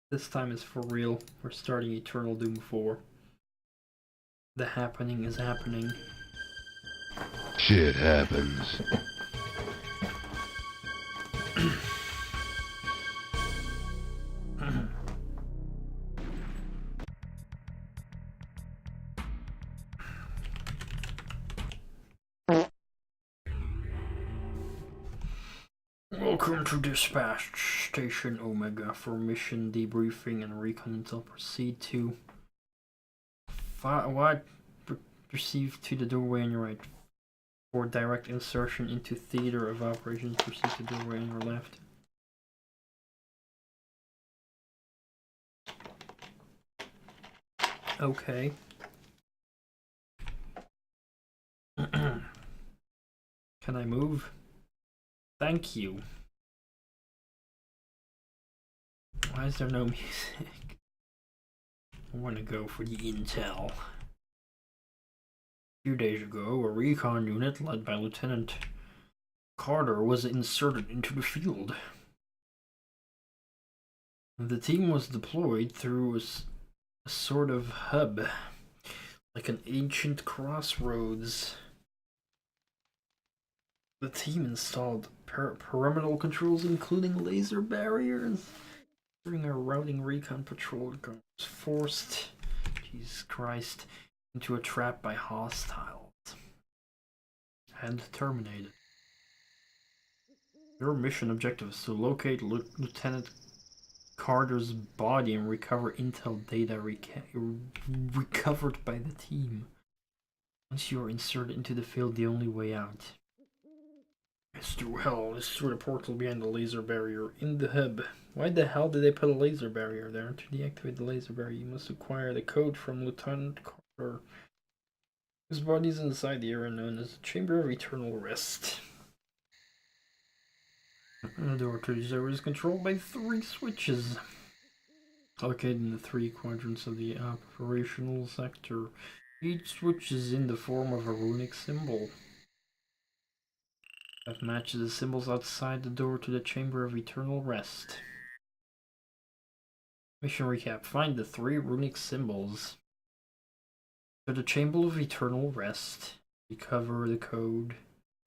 This time is for real. We're starting Eternal Doom 4. The happening is happening. Shit happens. Welcome to Dispatch Station Omega for mission debriefing and recon intel. Proceed to proceed to the doorway on your right. For direct insertion into theater of operations, proceed to the doorway on your left. Okay. Can I move? Thank you. Why is there no music? I want to go for the intel. A few days ago, a recon unit led by Lieutenant Carter was inserted into the field. The team was deployed through a sort of hub, like an ancient crossroads. The team installed perimeter controls, including laser barriers. During a routing recon patrol, it was forced, Jesus Christ, into a trap by hostiles and terminated. Your mission objective is to locate Lieutenant Carter's body and recover intel data recovered by the team. Once you are inserted into the field, the only way out is through hell. It's through the portal behind the laser barrier in the hub. Why the hell did they put a laser barrier there? To deactivate the laser barrier, you must acquire the code from Lieutenant Carter, whose body is inside the area known as the Chamber of Eternal Rest. The door to this area is controlled by 3 switches, located in the 3 quadrants of the operational sector. Each switch is in the form of a runic symbol that matches the symbols outside the door to the Chamber of Eternal Rest. Mission recap. Find the 3 runic symbols to the Chamber of Eternal Rest. Recover the code.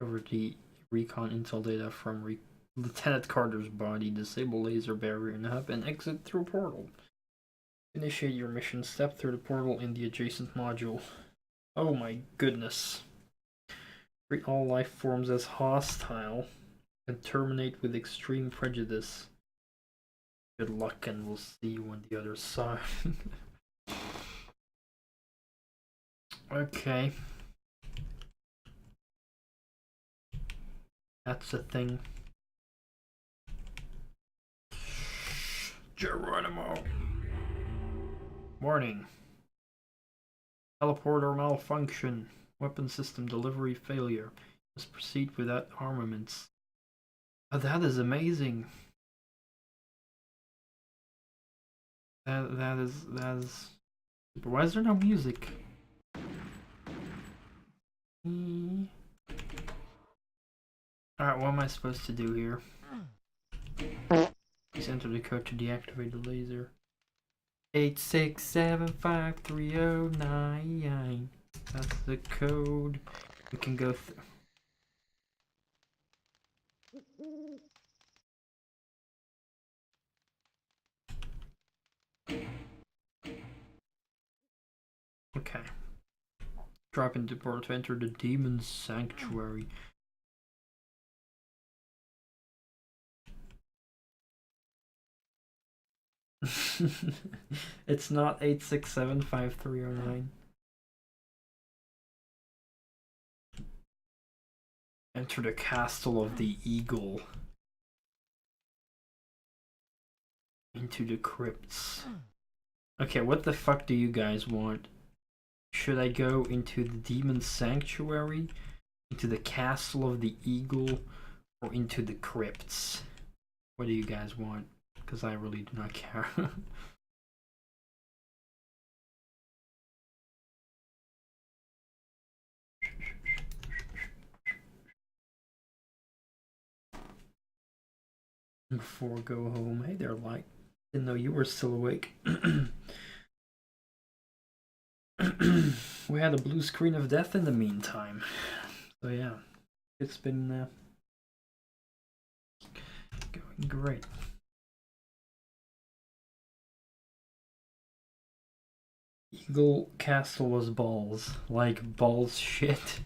Recover the recon intel data from Lieutenant Carter's body. Disable laser barrier in the hub and exit through portal. Initiate your mission. Step through the portal in the adjacent module. Oh my goodness. Treat all life forms as hostile and terminate with extreme prejudice. Good luck, and we'll see you on the other side. Okay. That's a thing. Geronimo. Warning. Teleporter malfunction. Weapon system delivery failure. Must proceed without armaments. Oh, that is amazing. That is. Why is there no music? Alright, what am I supposed to do here? Please enter the code to deactivate the laser. 8675309. That's the code. We can go through. Okay. Drop into port to enter the Demon's Sanctuary. It's not 8675309. Enter the Castle of the Eagle. Into the crypts. Okay, what the fuck do you guys want? Should I go into the Demon's Sanctuary, into the Castle of the Eagle, or into the crypts? What do you guys want? Because I really do not care. Before go home. Hey there, Light. Didn't know you were still awake. We had a blue screen of death in the meantime. So yeah, it's been going great. Eagle Castle was balls. Like, balls shit.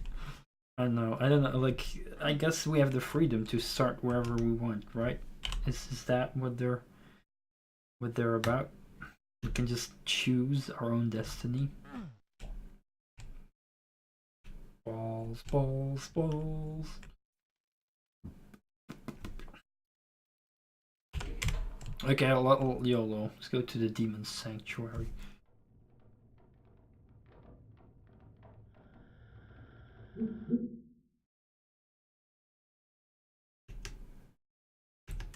I don't know, like, I guess we have the freedom to start wherever we want, right? Is that what they're about? We can just choose our own destiny. Balls, balls, balls. Okay, YOLO. Let's go to the Demon's Sanctuary.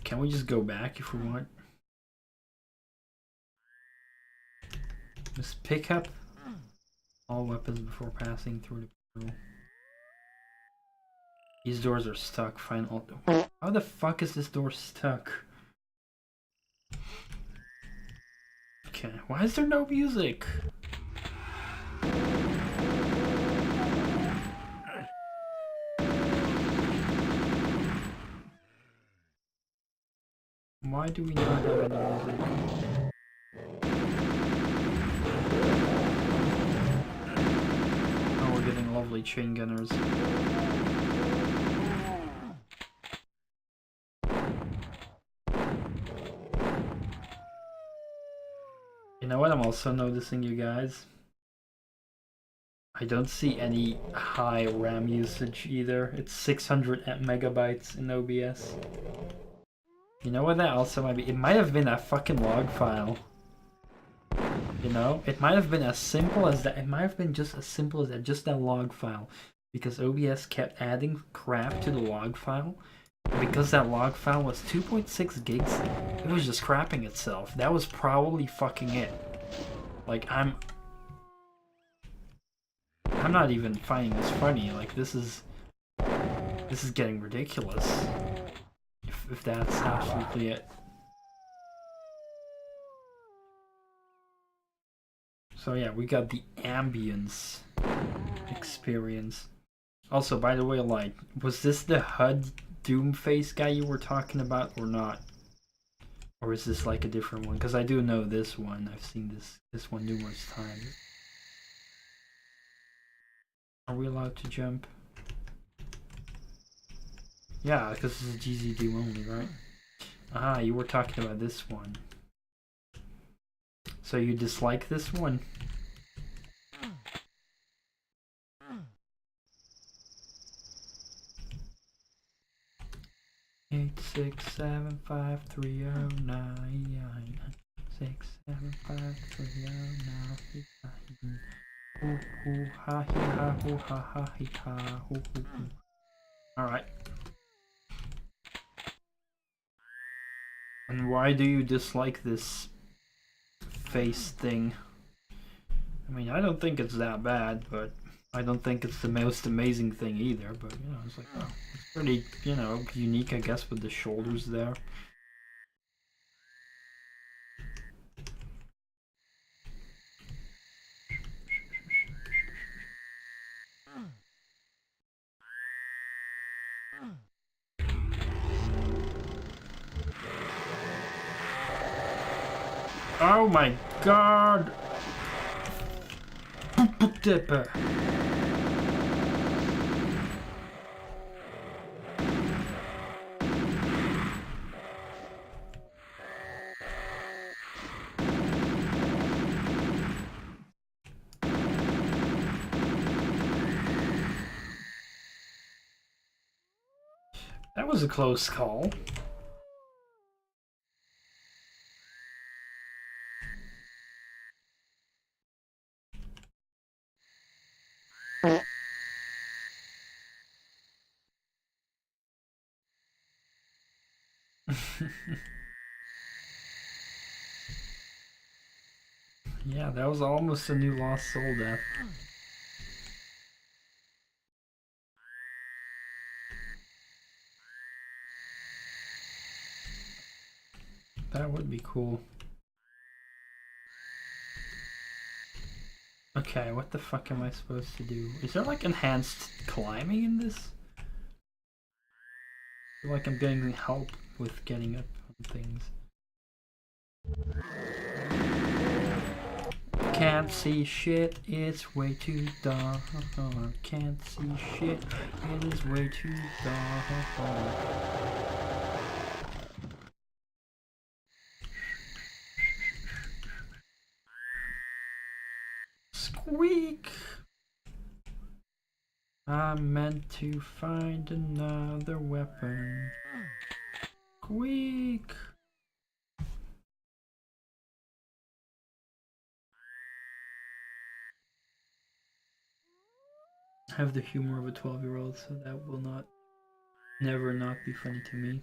Can we just go back if we want? Just pick up all weapons before passing through the portal. These doors are stuck. Find all. How the fuck is this door stuck? Okay, why is there no music? Why do we not have any music? Oh, we're getting lovely chain gunners. You know what I'm also noticing, you guys? I don't see any high RAM usage either. It's 600 megabytes in OBS. You know what that also might be? It might have been a fucking log file. You know? It might have been as simple as that. It might have been just as simple as that. Just that log file. Because OBS kept adding crap to the log file. And because that log file was 2.6 gigs, it was just crapping itself. That was probably fucking it. Like, I'm not even finding this funny. Like, this is getting ridiculous. If that's absolutely it. So yeah, we got the ambience experience. Also, by the way, like, was this the HUD Doomface guy you were talking about or not? Or is this like a different one? Because I do know this one. I've seen this one numerous times. Are we allowed to jump? Yeah, because this is GZ Doom only, right? Ah, you were talking about this one. So you dislike this one? 8675309 6753099. Hoo hoo ha he ha hoo ha ha he ha hoo hoo hoo. Alright. And why do you dislike this face thing? I mean, I don't think it's that bad, but I don't think it's the most amazing thing either. But, you know, it's like, oh, it's pretty, you know, unique, I guess, with the shoulders there. Oh my god! That was a close call. Yeah, that was almost a new Lost Soul death. That would be cool. Okay, what the fuck am I supposed to do? Is there like enhanced climbing in this? I feel like I'm getting help with getting up on things. Can't see shit, it's way too dark. Can't see shit, it is way too dark. Squeak! I'm meant to find another weapon. Squeak! I have the humor of a 12-year-old, so that will never not be funny to me.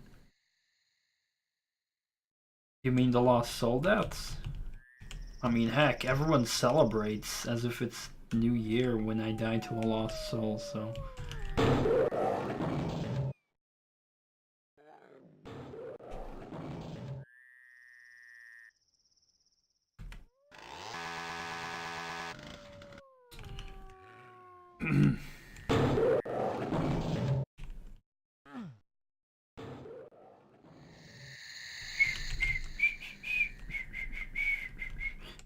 You mean the lost soldouts? I mean, heck, everyone celebrates as if it's New Year when I die to a lost soul, so...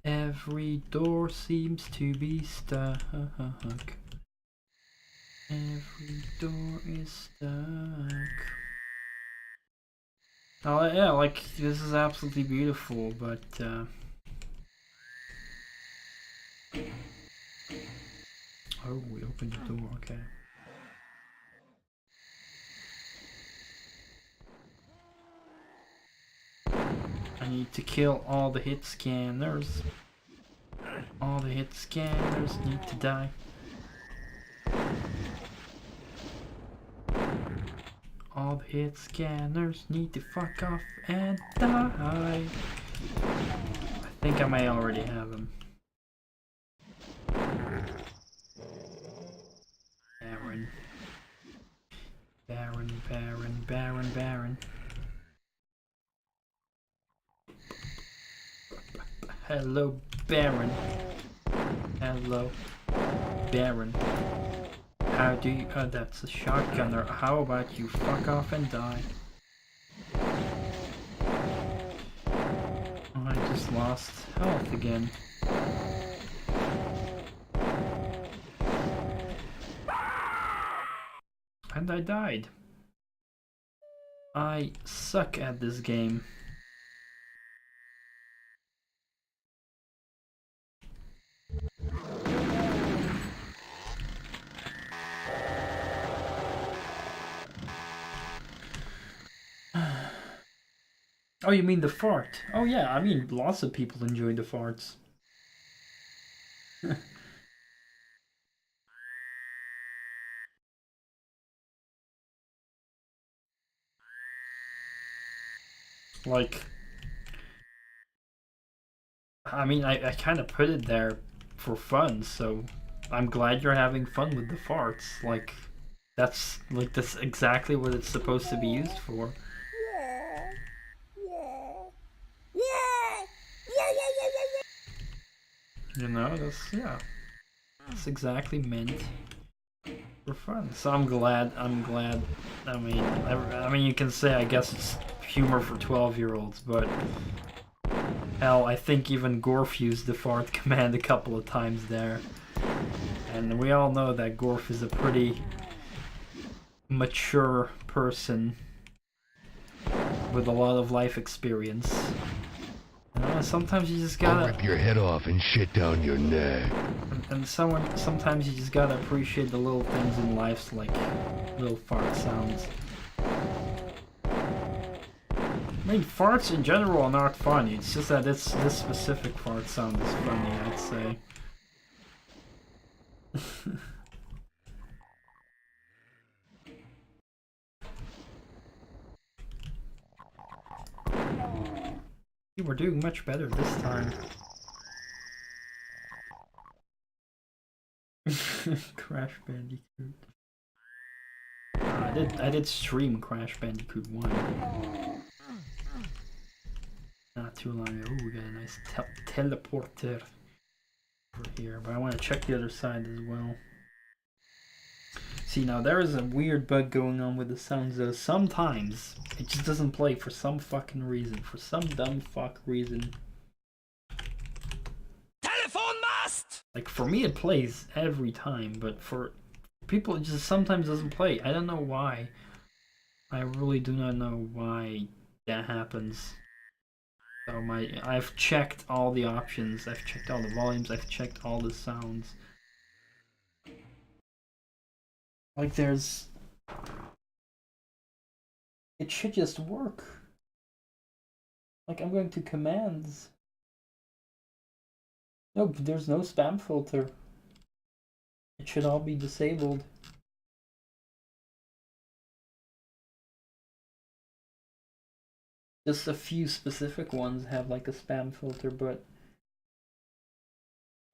Every door seems to be stuck. Every door is stuck. Oh yeah, like, this is absolutely beautiful, but oh, we opened the door, okay. I need to kill all the hit scanners. All the hit scanners need to die. All the hit scanners need to fuck off and die. I think I may already have them. Baron. Baron, Baron, Baron, Baron. Hello, Baron. Hello, Baron. How do you... Oh, that's a shotgunner. How about you fuck off and die? Oh, I just lost health again. And I died. I suck at this game. Oh, you mean the fart? Oh yeah, I mean, lots of people enjoy the farts. Like, I mean, I kind of put it there for fun, so I'm glad you're having fun with the farts. Like, that's exactly what it's supposed to be used for. You know, that's exactly meant for fun. So I'm glad. I mean, you can say, I guess it's humor for 12-year-olds, but hell, I think even Gorf used the fart command a couple of times there. And we all know that Gorf is a pretty mature person with a lot of life experience. You know, sometimes you just gotta... I'll rip your head off and shit down your neck. And sometimes you just gotta appreciate the little things in life, like little fart sounds. I mean, farts in general are not funny. It's just that this specific fart sound is funny, I'd say. We're doing much better this time. Crash Bandicoot. I did stream Crash Bandicoot 1. Not too long ago. Ooh, we got a nice teleporter. over here, but I want to check the other side as well. See, now there is a weird bug going on with the sounds though. Sometimes it just doesn't play for some fucking reason. For some dumb fuck reason. Telephone mast! Like for me it plays every time, but for people it just sometimes doesn't play. I don't know why. I really do not know why that happens. So I've checked all the options, I've checked all the volumes, I've checked all the sounds. Like there's... It should just work. Like I'm going to commands. Nope, there's no spam filter. It should all be disabled. Just a few specific ones have like a spam filter, but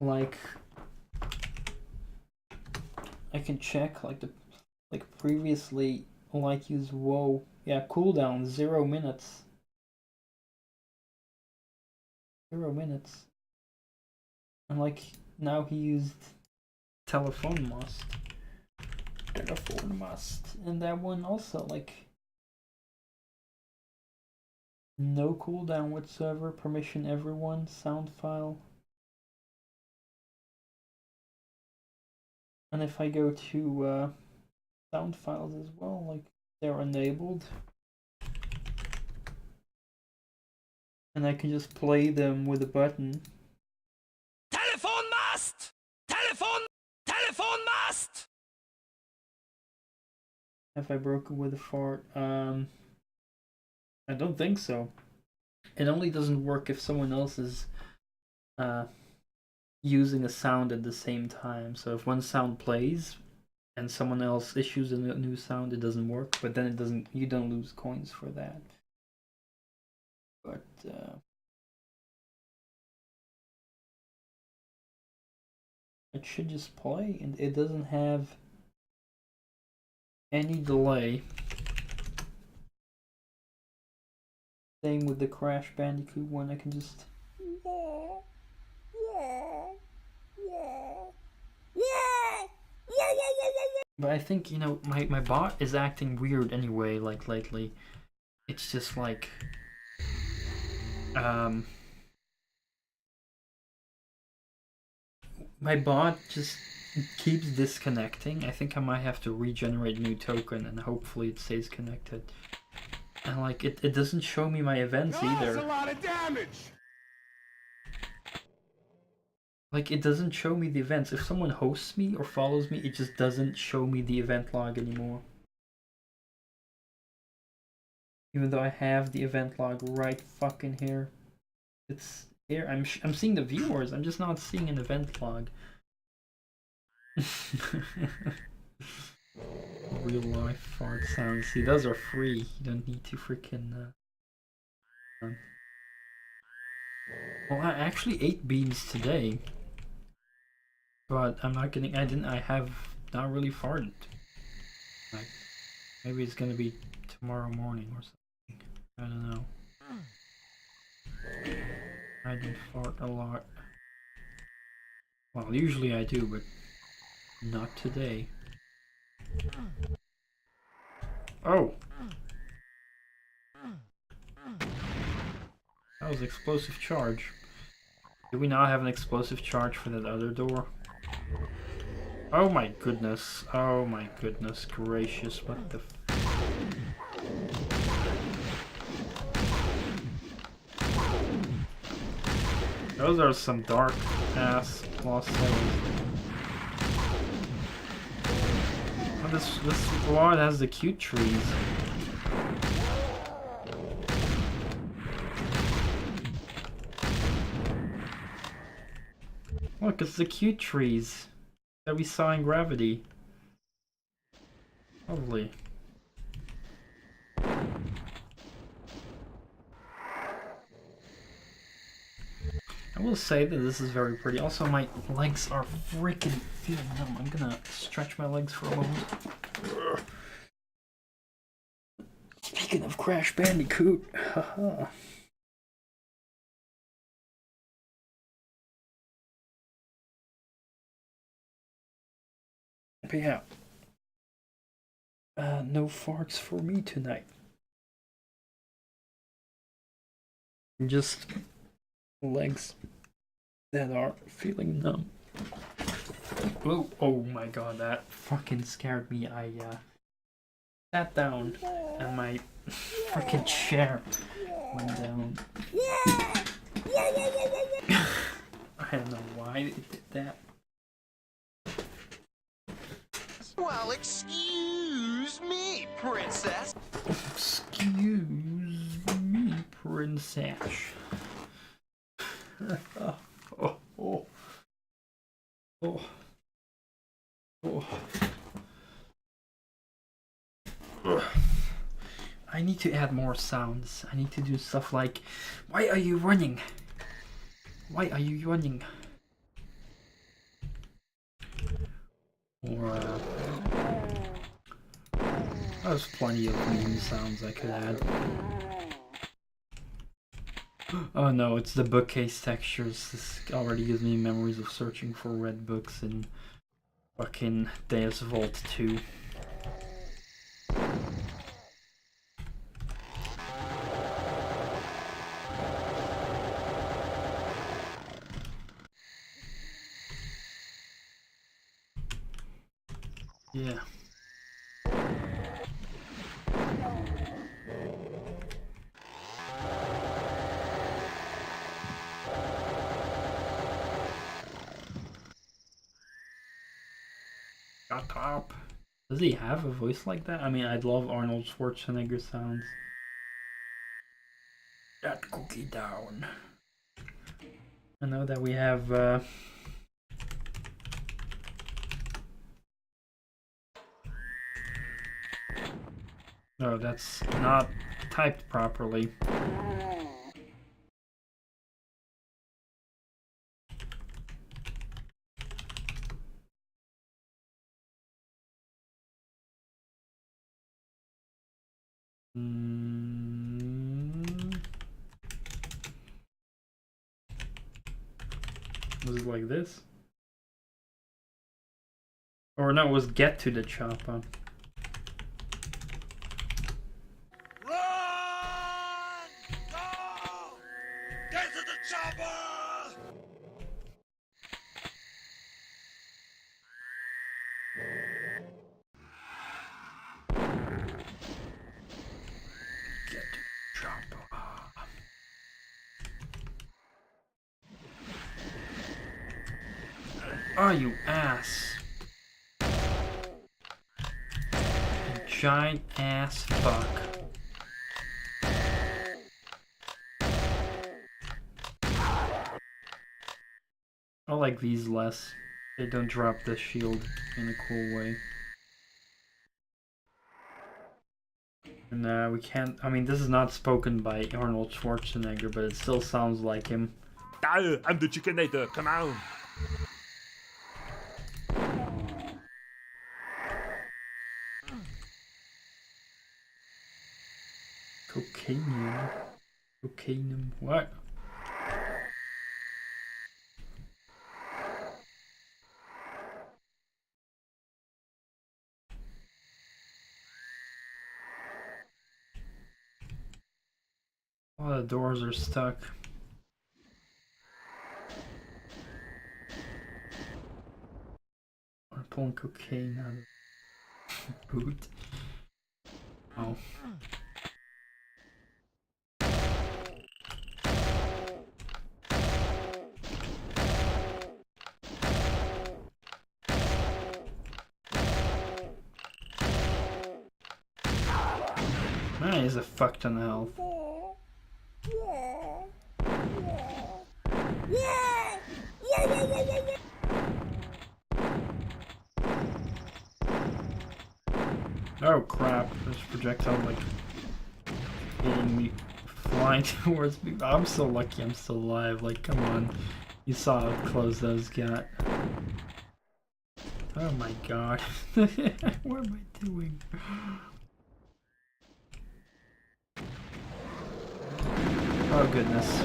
like I can check like previously like use whoa. Yeah, cooldown 0 minutes. 0 minutes. And like now he used telephone must. Telephone must. And that one also like no cooldown whatsoever, permission everyone, sound file. And if I go to sound files as well, like they're enabled. And I can just play them with a button. Telephone mast! Telephone mast! Have I broken with a fart? I don't think so. It only doesn't work if someone else is using a sound at the same time. So if one sound plays and someone else issues a new sound, it doesn't work. But then it doesn't. You don't lose coins for that. But it should just play, and it doesn't have any delay. Same with the Crash Bandicoot one. I can just. But I think, you know, my bot is acting weird anyway, like lately. It's just like my bot just keeps disconnecting. I think I might have to regenerate a new token and hopefully it stays connected. And like it doesn't show me my events either. That's a lot of damage! Like it doesn't show me the events. If someone hosts me or follows me, it just doesn't show me the event log anymore. Even though I have the event log right fucking here. It's here. I'm seeing the viewers. I'm just not seeing an event log. Real life fart sounds. See, those are free. You don't need to freaking. Well, I actually ate beans today, but I'm not getting. I have not really farted. Like, maybe it's gonna be tomorrow morning or something. I don't know. I don't fart a lot. Well, usually I do, but not today. Oh! That was explosive charge. Do we now have an explosive charge for that other door? Oh my goodness. Oh my goodness gracious. What the Those are some dark ass lost levels. Oh, this ward has the cute trees. Look, it's the cute trees that we saw in Gravity. Lovely. I will say that this is very pretty. Also, my legs are freaking feeling numb. I'm gonna stretch my legs for a moment. Speaking of Crash Bandicoot, haha. But yeah. No farts for me tonight. Just legs that are feeling numb. Oh, oh my god, that fucking scared me. I sat down and my freaking chair went down. I don't know why it did that. Well, excuse me, princess. Excuse me, princess. Oh, oh, oh, oh, oh. Ugh. I need to add more sounds. I need to do stuff like, why are you running? Why are you running? Or, there's plenty of meme sounds I could add. Oh no, it's the bookcase textures. This already gives me memories of searching for red books in fucking Deus Vault 2. Yeah. Shut up. Does he have a voice like that? I mean, I'd love Arnold Schwarzenegger sounds. That cookie down. I know that we have no, that's not typed properly. Was it like this? Or no, it was get to the chopper. Run! Go! Get to the chopper! Get to the chopper. Oh, you ass. You giant ass fuck. I like these less. They don't drop the shield in a cool way. And we can't. I mean, this is not spoken by Arnold Schwarzenegger, but it still sounds like him. I'm the Chickenator, come on! Cocainium. Cocainium. What? Oh, the doors are stuck. I'm pulling cocaine out of the boot. Oh. Man, he's a fuck ton of health. Oh crap, this projectile like hitting me, flying towards me. I'm so lucky I'm still alive, like come on. You saw how close those got. Oh my god. What am I doing? Oh goodness.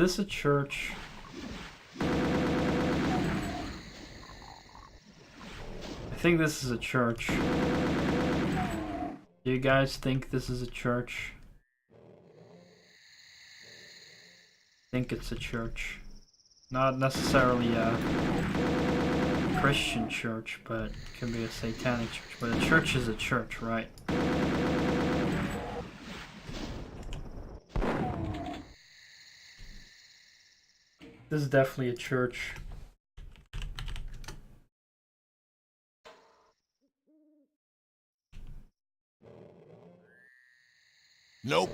this a church? I think this is a church. Do you guys think this is a church? I think it's a church. Not necessarily a Christian church, but it can be a satanic church. But a church is a church, right? This is definitely a church. Nope.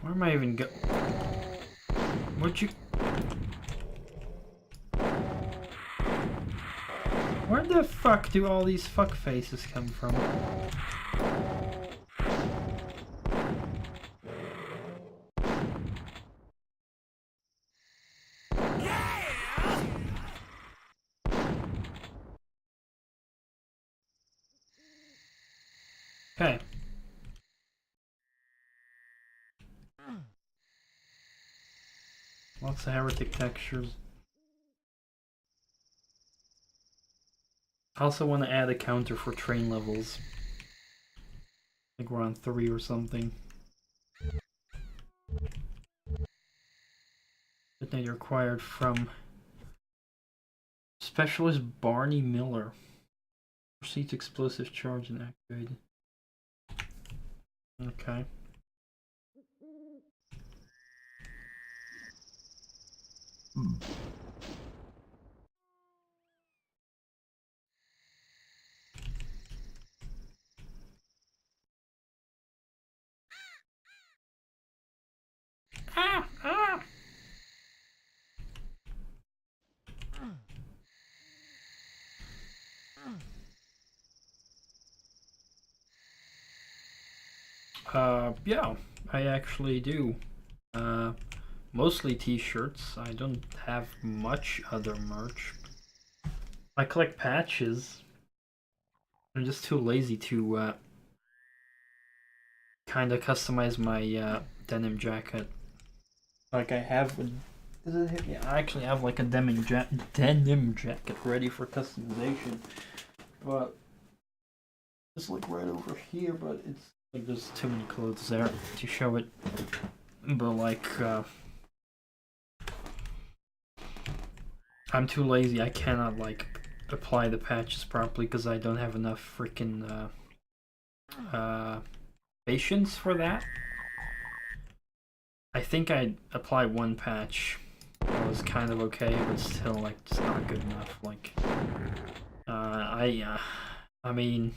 Where am I even go? Where'd you? Where the fuck do all these fuck faces come from? Okay. Lots of heretic textures. I also want to add a counter for train levels. I think we're on 3 or something. Detonator acquired from Specialist Barney Miller. Proceeds explosive charge and activated. Okay. Ah! Ah! Yeah, I actually do. Mostly t-shirts. I don't have much other merch. I collect patches. I'm just too lazy to kind of customize my denim jacket. Like I have. Does it hit me? I actually have like a denim jacket ready for customization, but it's like right over here. But it's like there's too many clothes there to show it. But like, I'm too lazy. I cannot like apply the patches properly because I don't have enough freaking patience for that. I think I applied one patch. That was kind of okay, but still, like, it's not good enough. Like, I mean,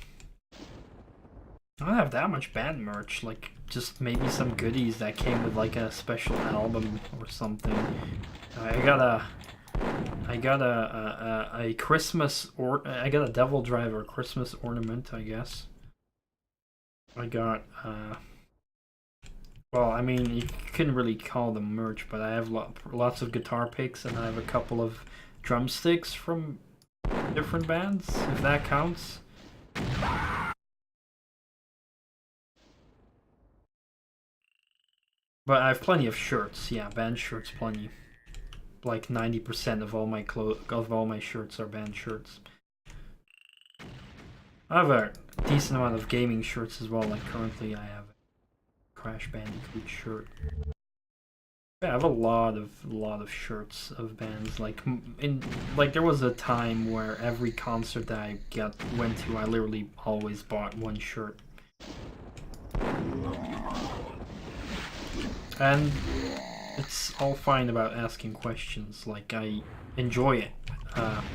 I don't have that much band merch. Like, just maybe some goodies that came with like a special album or something. I got a Christmas I got a Devil Driver Christmas ornament, I guess. I got well, I mean, you couldn't really call them merch, but I have lots of guitar picks, and I have a couple of drumsticks from different bands, if that counts. But I have plenty of shirts. Yeah, band shirts, plenty. Like 90% of all my shirts are band shirts. I have a decent amount of gaming shirts as well. Like currently, I have a Crash Bandicoot shirt. Yeah, I have a lot of shirts of bands. Like there was a time where every concert that I went to, I literally always bought one shirt. And it's all fine about asking questions. Like, I enjoy it,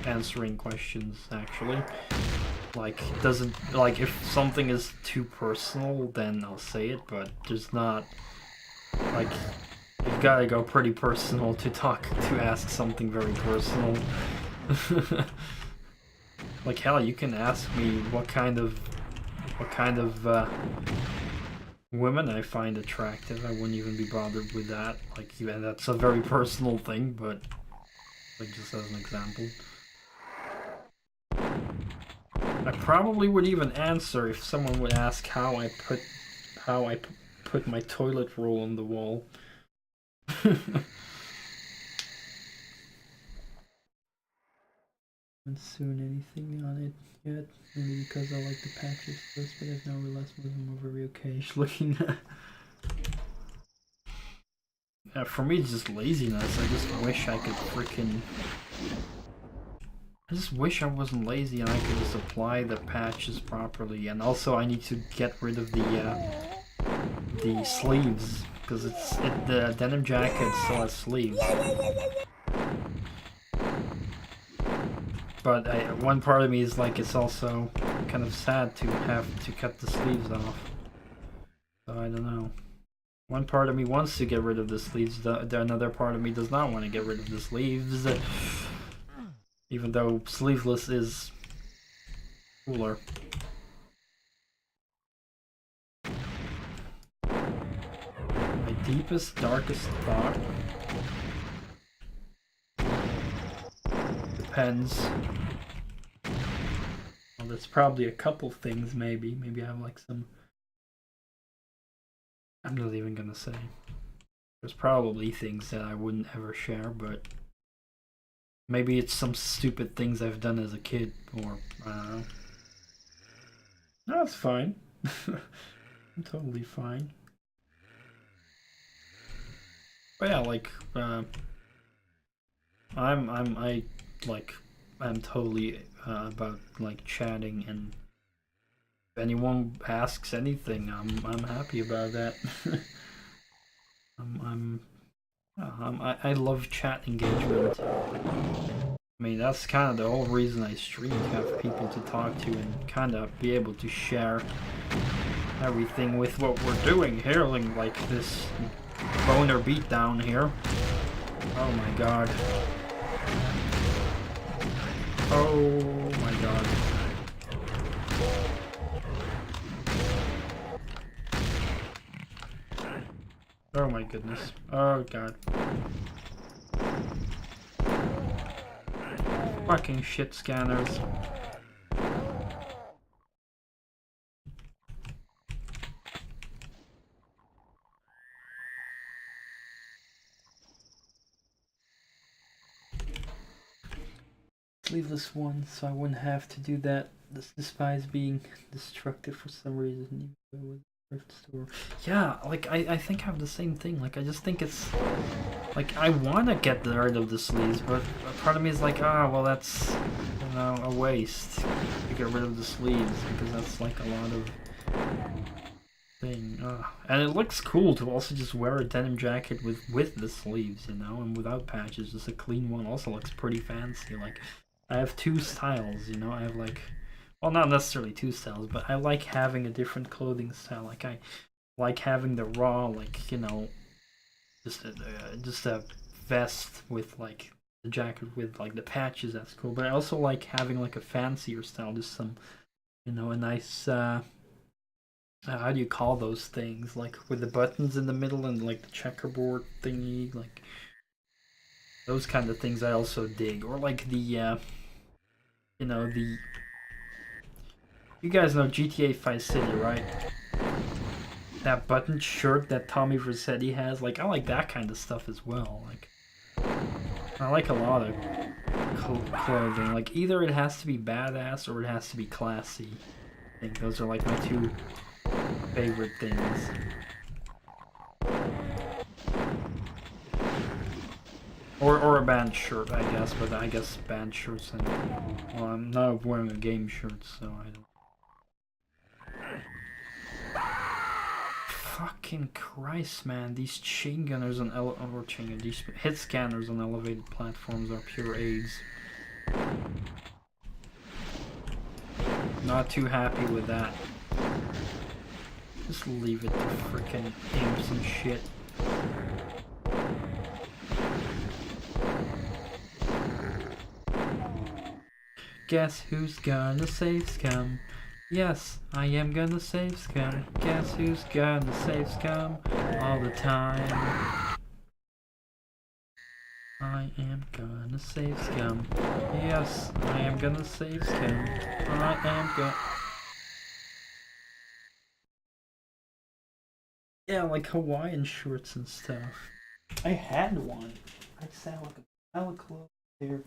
answering questions, actually. Like, if something is too personal, then I'll say it, but there's not, like, you've gotta go pretty personal to ask something very personal. Like, hell, you can ask me what kind of women I find attractive. I wouldn't even be bothered with that. Like, yeah, that's a very personal thing, but like just as an example. I probably would even answer if someone would ask how I put my toilet roll on the wall. Haven't seen anything on it yet, maybe because I like the patches first, but I've now realized I'm very occasionally. For me, it's just laziness. I just wish I could freaking. I just wish I wasn't lazy and I could just apply the patches properly. And also, I need to get rid of the sleeves because the denim jacket still has sleeves. But one part of me is like, it's also kind of sad to have to cut the sleeves off. So I don't know. One part of me wants to get rid of the sleeves, another part of me does not want to get rid of the sleeves. Even though sleeveless is cooler. My deepest, darkest thought. Depends. Well, there's probably a couple things, maybe. Maybe I have like some... I'm not even gonna say. There's probably things that I wouldn't ever share, but... Maybe it's some stupid things I've done as a kid, or I don't know. No, it's fine. I'm totally fine. But yeah, like I'm totally about like chatting, and if anyone asks anything, I'm happy about that. I love chat engagement. I mean, that's kind of the whole reason I stream, to have people to talk to and kind of be able to share everything with what we're doing here, like this boner beatdown here. Oh my god. Oh my god. Oh my goodness. Oh god. Fucking shit scanners. Sleeveless one, so I wouldn't have to do that. Despise being destructive for some reason. Store. Yeah, like I think I have the same thing. Like I just think it's like I want to get rid of the sleeves, but part of me is like, well, that's, you know, a waste to get rid of the sleeves, because that's like a lot of thing. And it looks cool to also just wear a denim jacket with the sleeves, you know, and without patches. Just a clean one also looks pretty fancy. Like I have two styles, you know. I have like, well, not necessarily two styles, but I like having a different clothing style. Like I like having the raw, like, you know, just a vest with like the jacket with like the patches. That's cool. But I also like having like a fancier style, just some, you know, a nice how do you call those things? Like with the buttons in the middle and like the checkerboard thingy, like those kind of things I also dig. Or like the you know, the, you guys know GTA Vice City, right? That button shirt that Tommy Vercetti has, like I like that kind of stuff as well. Like I like a lot of clothing. Like either it has to be badass or it has to be classy. I think those are like my two favorite things. Or a band shirt, I guess, but I guess band shirts, and well, I'm not wearing a game shirt, so I don't. Fucking Christ, man! These chain gunners on these hit scanners on elevated platforms are pure AIDS. Not too happy with that. Just leave it to frickin' aim some shit. Guess who's gonna save Scum? Yes, I am gonna save Scum. Guess who's gonna save Scum all the time? I am gonna save Scum. Yes, I am gonna save him. I am gonna. Yeah, like Hawaiian shorts and stuff. I had one. I saw like a clothes there.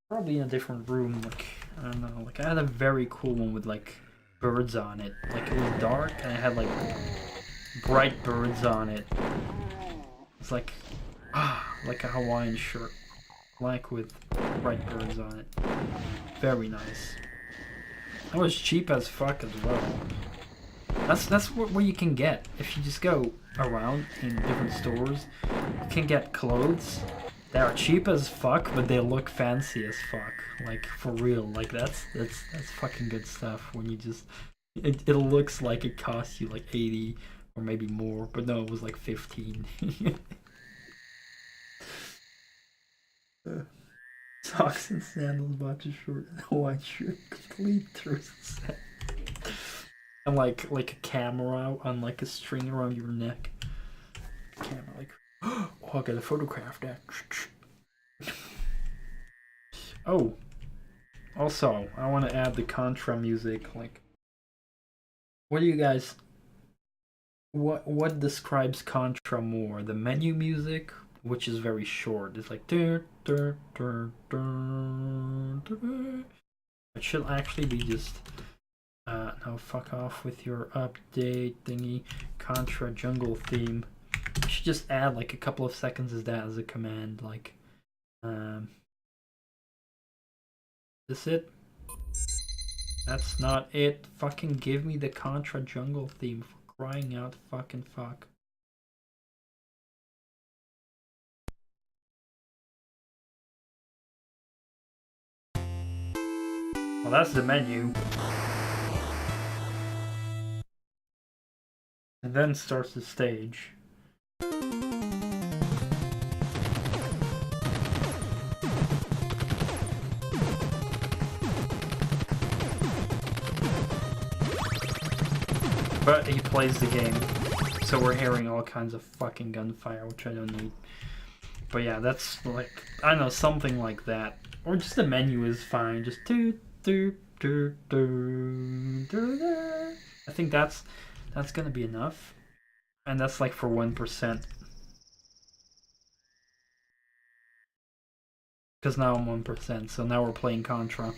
Probably in a different room. Like I don't know. Like I had a very cool one with like birds on it. Like it was dark and it had like bright birds on it. It's like like a Hawaiian shirt, black with bright birds on it. Very nice. It was cheap as fuck as well. That's what you can get if you just go around in different stores. You can get clothes that are cheap as fuck, but they look fancy as fuck. Like for real. Like that's fucking good stuff. When you just it looks like it costs you like 80 or maybe more, but no, it was like 15. Socks and sandals, boxer short, and a white shirt, complete through set. And like a camera on like a string around your neck. Camera like, oh, I gotta photograph that. Oh, also, I want to add the Contra music. Like, what do you guys? What describes Contra more? The menu music, which is very short. It's like it should actually be just no, fuck off with your update thingy. Contra jungle theme. You should just add like a couple of seconds as that as a command. Like, this it? That's not it. Fucking give me the Contra jungle theme for crying out fucking fuck. Well, that's the menu. And then starts the stage. But he plays the game, so we're hearing all kinds of fucking gunfire, which I don't need. But yeah, that's like, I don't know, something like that. Or just the menu is fine, just do do do do do. I think that's gonna be enough. And that's like for 1%. Because now I'm 1%, so now we're playing Contra.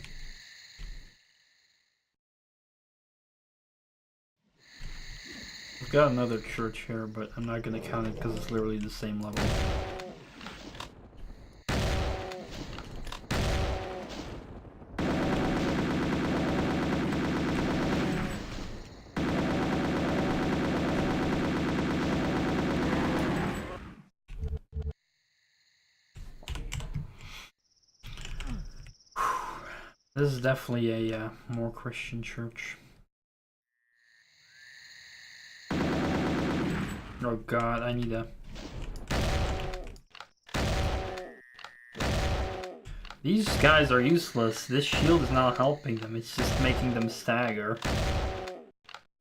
We've got another church here, but I'm not gonna count it because it's literally the same level. This is definitely a more Christian church. Oh god, I need a... These guys are useless. This shield is not helping them, it's just making them stagger.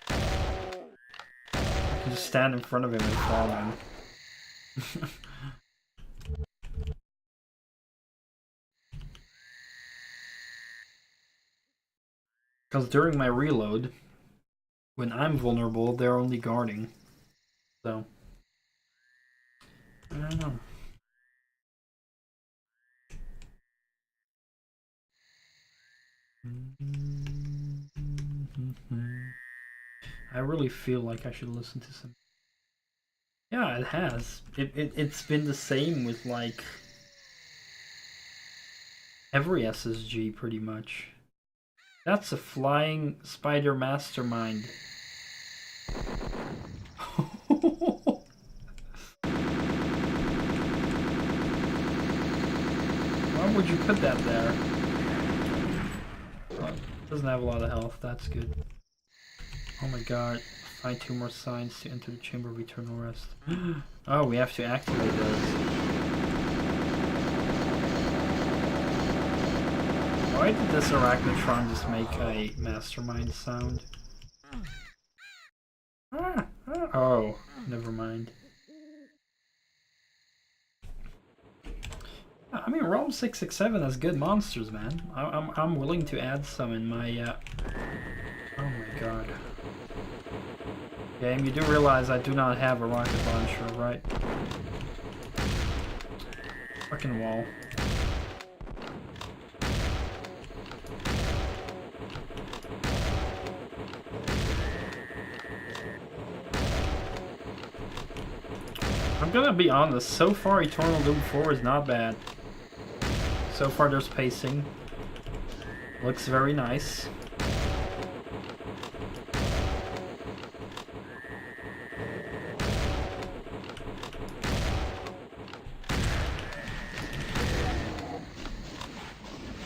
I can just stand in front of him and fall him. Because during my reload, when I'm vulnerable, they're only guarding. So, I don't know. I really feel like I should listen to some. Yeah, it has. It's been the same with like every SSG pretty much. That's a flying spider mastermind. Why would you put that there? Well, it doesn't have a lot of health, that's good. Oh my god. Find 2 more signs to enter the Chamber of Eternal Rest. Oh, we have to activate those. Why did this Arachnotron just make a mastermind sound? Oh, never mind. I mean, Realm 667 has good monsters, man. I'm willing to add some in my. Oh my god. Game, you do realize I do not have a rocket launcher, right? Fucking wall. I'm gonna be honest, so far Eternal Doom 4 is not bad. So far there's pacing. Looks very nice.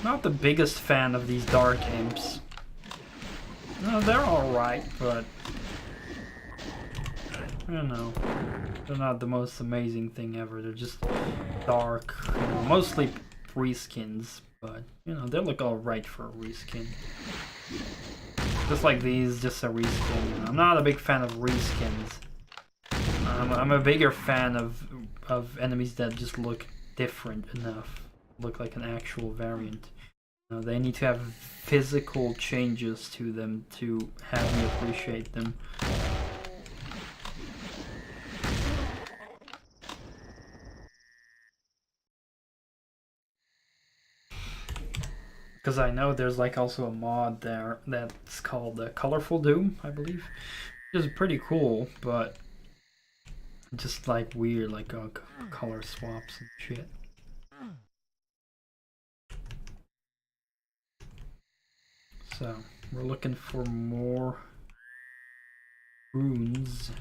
Not the biggest fan of these dark imps. No, they're alright, but I don't know. They're not the most amazing thing ever. They're just dark, you know, mostly reskins, but you know, they look alright for a reskin. Just like these, just a reskin. I'm not a big fan of reskins. I'm a bigger fan of enemies that just look different enough, look like an actual variant. They need to have physical changes to them to have me appreciate them. Because I know there's like also a mod there that's called Colorful Doom, I believe. Which is pretty cool, but just like weird, like color swaps and shit. So, we're looking for more runes.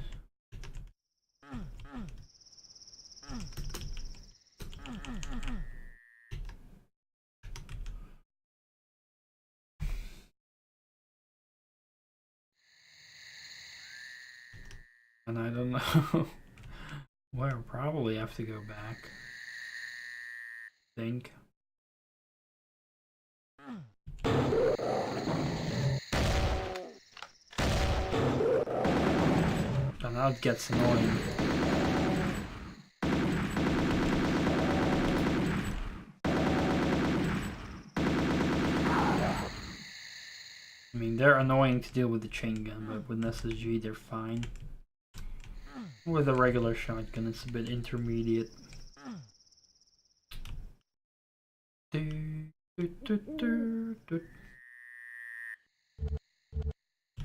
And I don't know. We'll probably have to go back. I think. And now it gets annoying. I mean, they're annoying to deal with the chain gun, but with an SSG they're fine. With a regular shotgun it's a bit intermediate.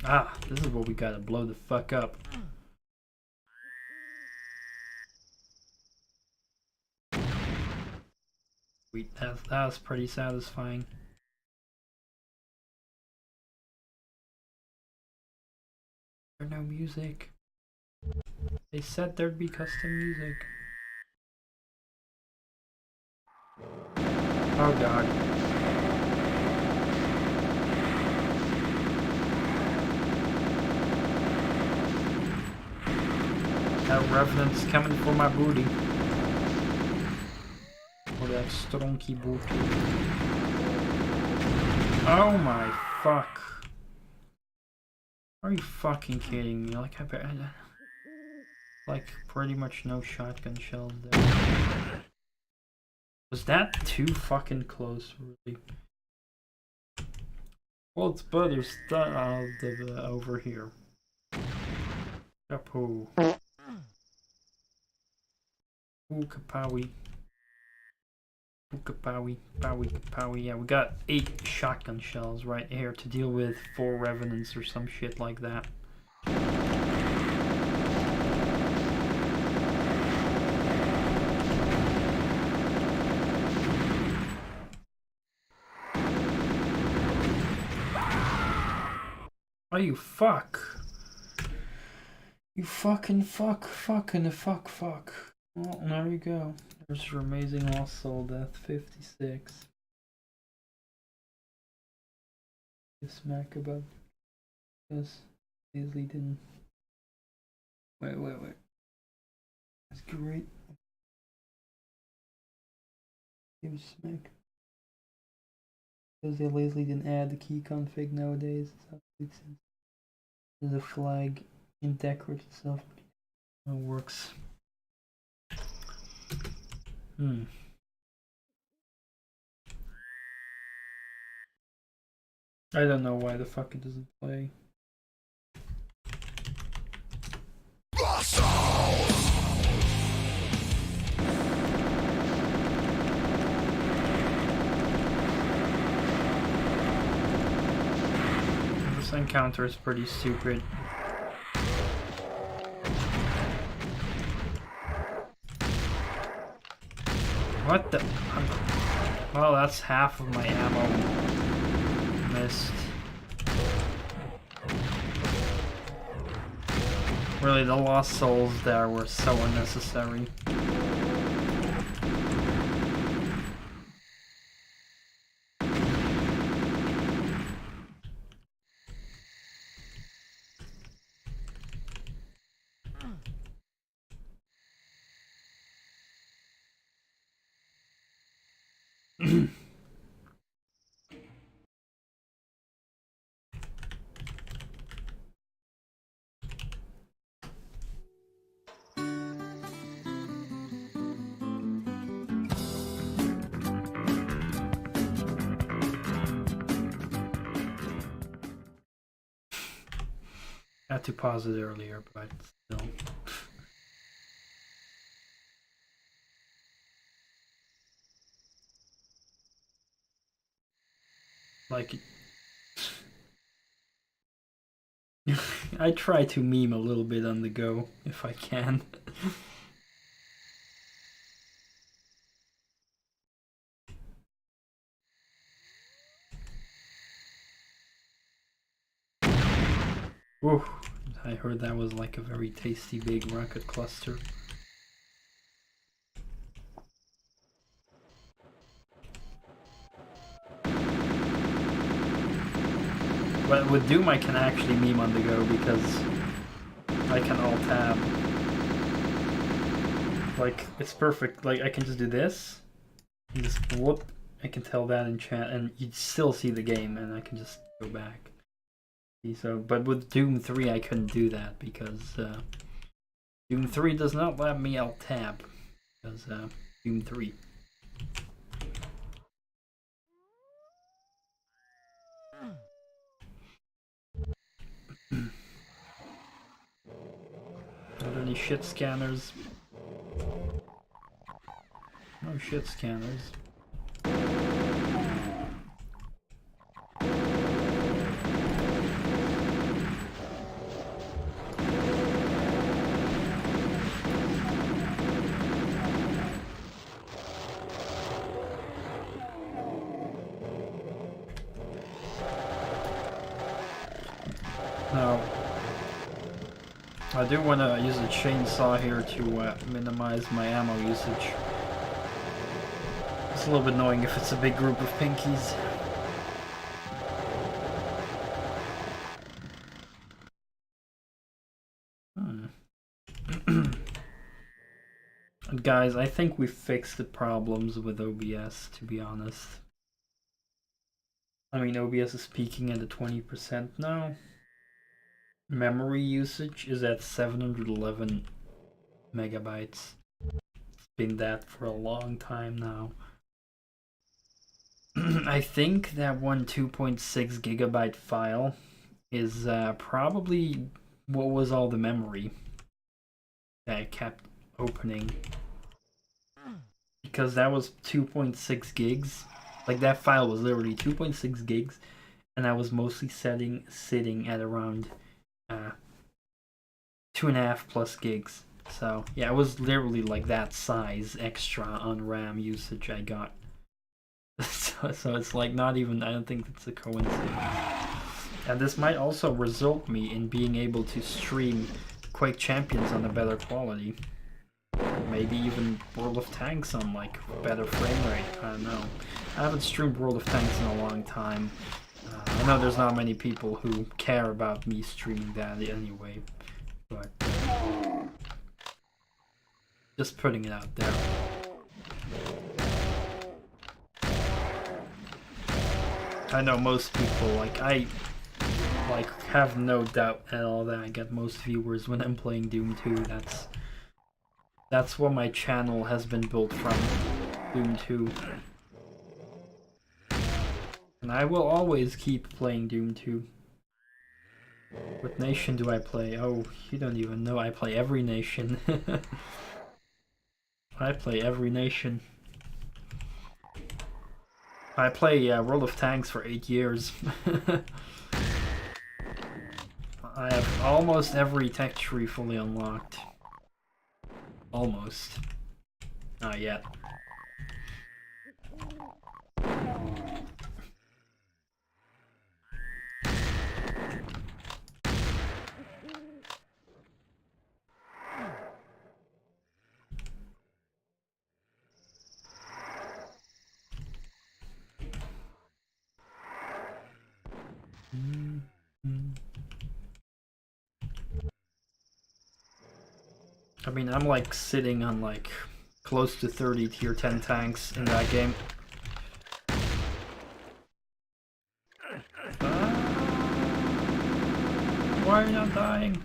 Ah, this is what we gotta blow the fuck up. Sweet, that was pretty satisfying. There's no music. They said there'd be custom music. Oh god. That Revenant's coming for my booty. Or that STRONKI booty. Oh my fuck. Are you fucking kidding me? Like like pretty much no shotgun shells there. Was that too fucking close, really? Well, it's better stuff over here. Chapeau. Ooh, kapowie. Ooh, kapowie, kapowie, kapowie. Yeah, we got 8 shotgun shells right here to deal with 4 revenants or some shit like that. Oh, you fuck. You fucking fuck. Well, there you go. There's your amazing lost soul death 56. Smack about this. Easily didn't. Wait. That's great. Give a smack. Because they lazily didn't add the key config nowadays. There's a flag in Decorative itself. It works. I don't know why the fuck it doesn't play. This encounter is pretty stupid. What the? Well, that's half of my ammo missed. Really, the lost souls there were so unnecessary. I had to pause it earlier, but still. Like, I try to meme a little bit on the go if I can. Ooh, I heard that was like a very tasty big rocket cluster. But with Doom I can actually meme on the go because I can alt-tab. Like, it's perfect. Like, I can just do this, and just whoop, I can tell that in chat, and you'd still see the game, and I can just go back. See, so, but with Doom 3 I couldn't do that because Doom 3 does not let me alt-tab. Because Doom 3. Are there any shit scanners? No shit scanners. Now, I do want to use a chainsaw here to minimize my ammo usage. It's a little bit annoying if it's a big group of pinkies. And guys, I think we fixed the problems with OBS, to be honest. I mean, OBS is peaking at 20% now. Memory usage is at 711 megabytes. It's been that for a long time now. I think that one 2.6 gigabyte file is probably what was all the memory that I kept opening. Because that was 2.6 gigs. Like, that file was literally 2.6 gigs, and I was mostly sitting at around 2.5 plus gigs. So yeah, it was literally like that size extra on RAM usage I got. So it's like not even, I don't think it's a coincidence. And this might also result me in being able to stream Quake Champions on a better quality. Maybe even World of Tanks on like better frame rate. I don't know. I haven't streamed World of Tanks in a long time. I know there's not many people who care about me streaming that anyway, but just putting it out there. I know most people, like, I have no doubt at all that I get most viewers when I'm playing Doom 2. That's what my channel has been built from, Doom 2. And And I will always keep playing Doom 2. What nation do I play? Oh, you don't even know. I play every nation. I play every nation. I play World of Tanks for 8 years. I have almost every tech tree fully unlocked. Almost. Not yet. I mean, I'm like sitting on like close to 30 tier 10 tanks in that game. Why are you not dying?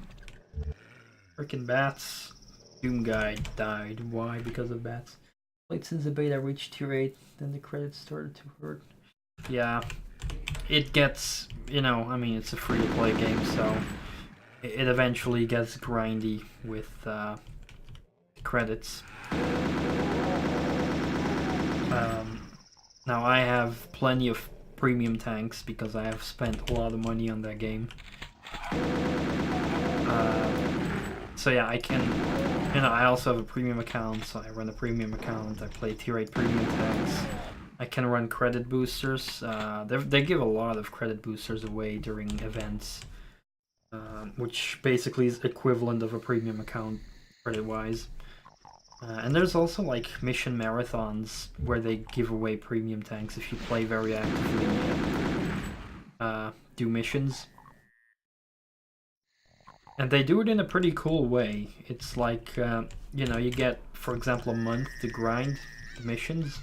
Freaking bats. Doom guy died. Why? Because of bats. Played since the beta reached tier 8, then the credits started to hurt. Yeah. It gets, you know, I mean, it's a free-to-play game, so it eventually gets grindy with credits. Now I have plenty of premium tanks because I have spent a lot of money on that game. So yeah, I can, you know, I also have a premium account, so I run a premium account. I play tier 8 premium tanks. I can run credit boosters. They give a lot of credit boosters away during events, which basically is equivalent of a premium account credit-wise. And there's also like mission marathons where they give away premium tanks if you play very actively and do missions. And they do it in a pretty cool way. It's like, you know, you get, for example, a month to grind the missions.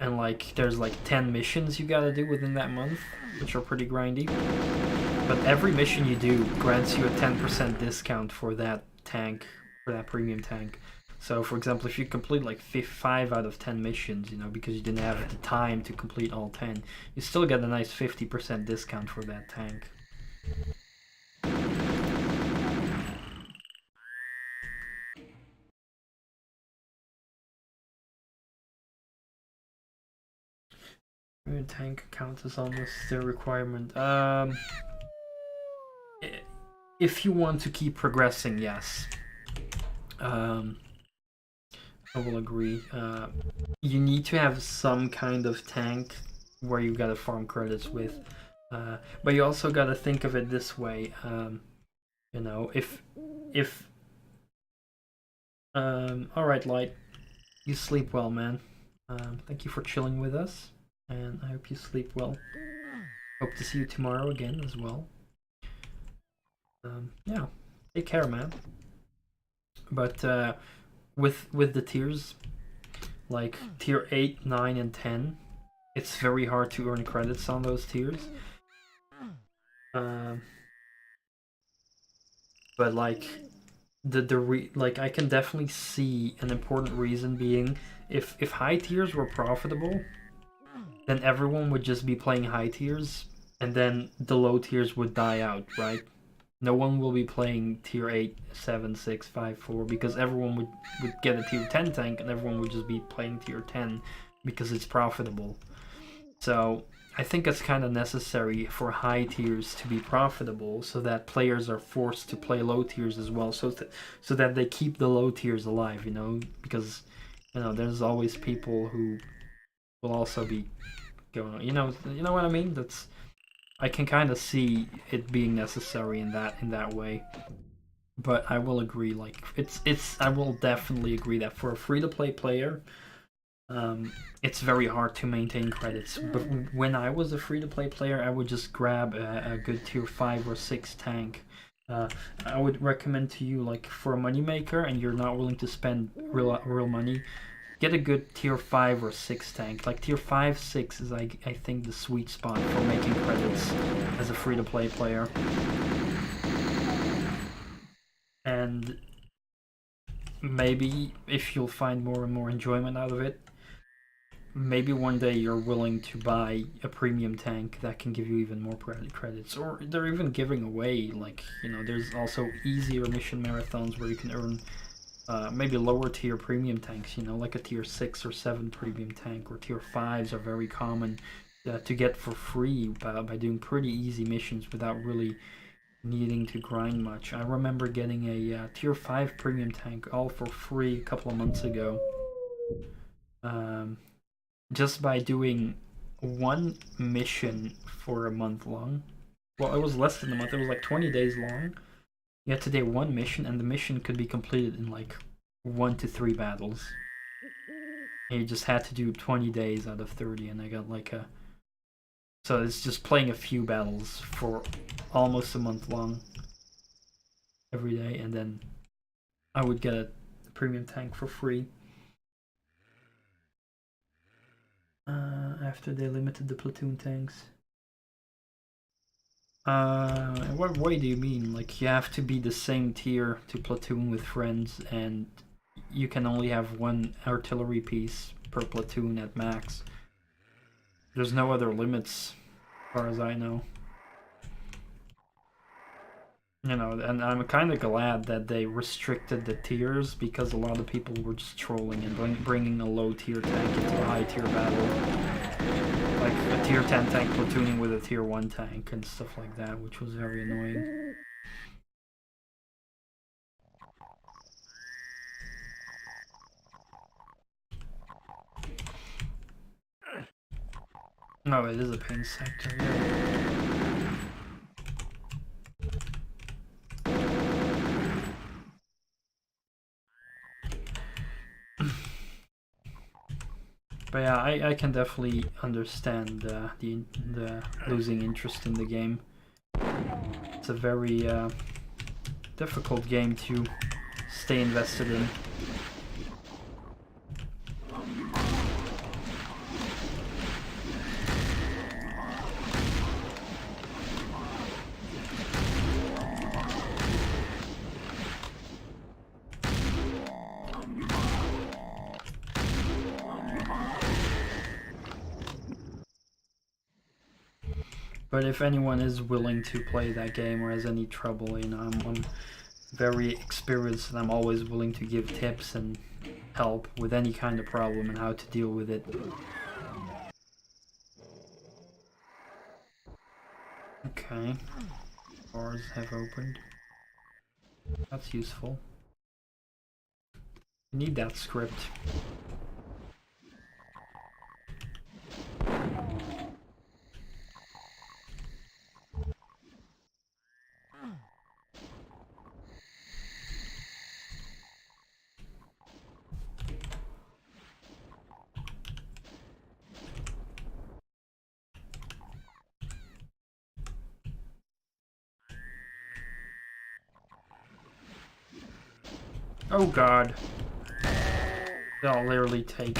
And like, there's like 10 missions you gotta do within that month, which are pretty grindy. But every mission you do grants you a 10% discount for that tank, for that premium tank. So, for example, if you complete like 5 out of 10 missions, you know, because you didn't have the time to complete all 10, you still get a nice 50% discount for that tank. Tank count is almost the requirement. If you want to keep progressing, yes. I will agree. You need to have some kind of tank where you gotta farm credits with. But you also gotta think of it this way. You know, if alright, Light. You sleep well, man. Thank you for chilling with us. And I hope you sleep well. Hope to see you tomorrow again as well. Yeah, take care, man. But with the tiers, like tier 8, 9, and 10, it's very hard to earn credits on those tiers. But like like I can definitely see an important reason being if high tiers were profitable, then everyone would just be playing high tiers, and then the low tiers would die out, right? No one will be playing tier 8, 7, 6, 5, 4, because everyone would get a tier 10 tank, and everyone would just be playing tier 10 because it's profitable. So I think it's kind of necessary for high tiers to be profitable, so that players are forced to play low tiers as well, so that they keep the low tiers alive, you know, because, you know, there's always people who will also be going, you know what I mean? I can kind of see it being necessary in that way. But I will agree, like I will definitely agree that for a free-to-play player, it's very hard to maintain credits. But when I was a free-to-play player, I would just grab a good tier 5 or 6 tank. I would recommend to you, like, for a moneymaker and you're not willing to spend real money, get a good tier 5 or 6 tank. Like tier 5, 6 is I think the sweet spot for making credits as a free-to-play player. And maybe if you'll find more and more enjoyment out of it, maybe one day you're willing to buy a premium tank that can give you even more credits, or they're even giving away, like, you know, there's also easier mission marathons where you can earn maybe lower tier premium tanks, you know, like a tier 6 or 7 premium tank, or tier 5s are very common to get for free by doing pretty easy missions without really needing to grind much. I remember getting a tier 5 premium tank all for free a couple of months ago. Just by doing one mission for a month long. Well, it was less than a month, it was like 20 days long. You had to do one mission, and the mission could be completed in like 1 to 3 battles. And you just had to do 20 days out of 30, and I got like a... So it's just playing a few battles for almost a month long every day, and then I would get a premium tank for free. After they limited the platoon tanks. In what way do you mean? Like, you have to be the same tier to platoon with friends, and you can only have one artillery piece per platoon at max. There's no other limits, as far as I know. You know, and I'm kind of glad that they restricted the tiers, because a lot of people were just trolling and bringing a low tier tank into a high tier battle. Like a tier 10 tank platooning with a tier 1 tank and stuff like that, which was very annoying. No, it is a pain sector, yeah. But yeah, I can definitely understand the losing interest in the game. It's a very difficult game to stay invested in. But if anyone is willing to play that game or has any trouble, you know, I'm very experienced, and I'm always willing to give tips and help with any kind of problem and how to deal with it. Okay. Doors have opened. That's useful. I need that script. Oh god. They'll literally take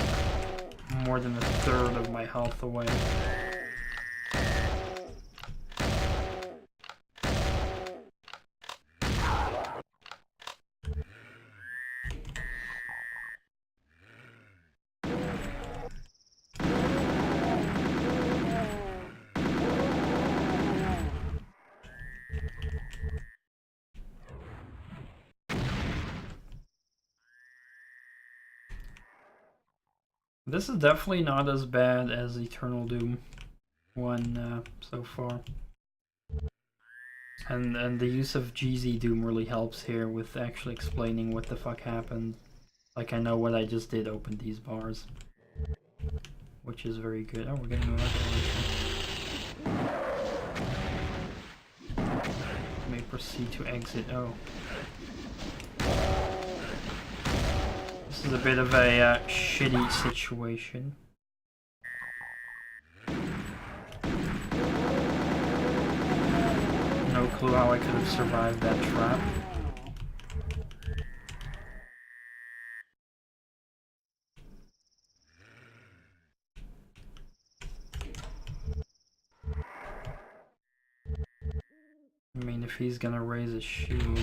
more than a third of my health away. This is definitely not as bad as Eternal Doom 1 so far. And the use of GZ Doom really helps here with actually explaining what the fuck happened. Like, I know what I just did open these bars. Which is very good. Oh, we're getting a revelation. May proceed to exit. Oh. This is a bit of a shitty situation. No clue how I could have survived that trap. I mean, if he's gonna raise a shield...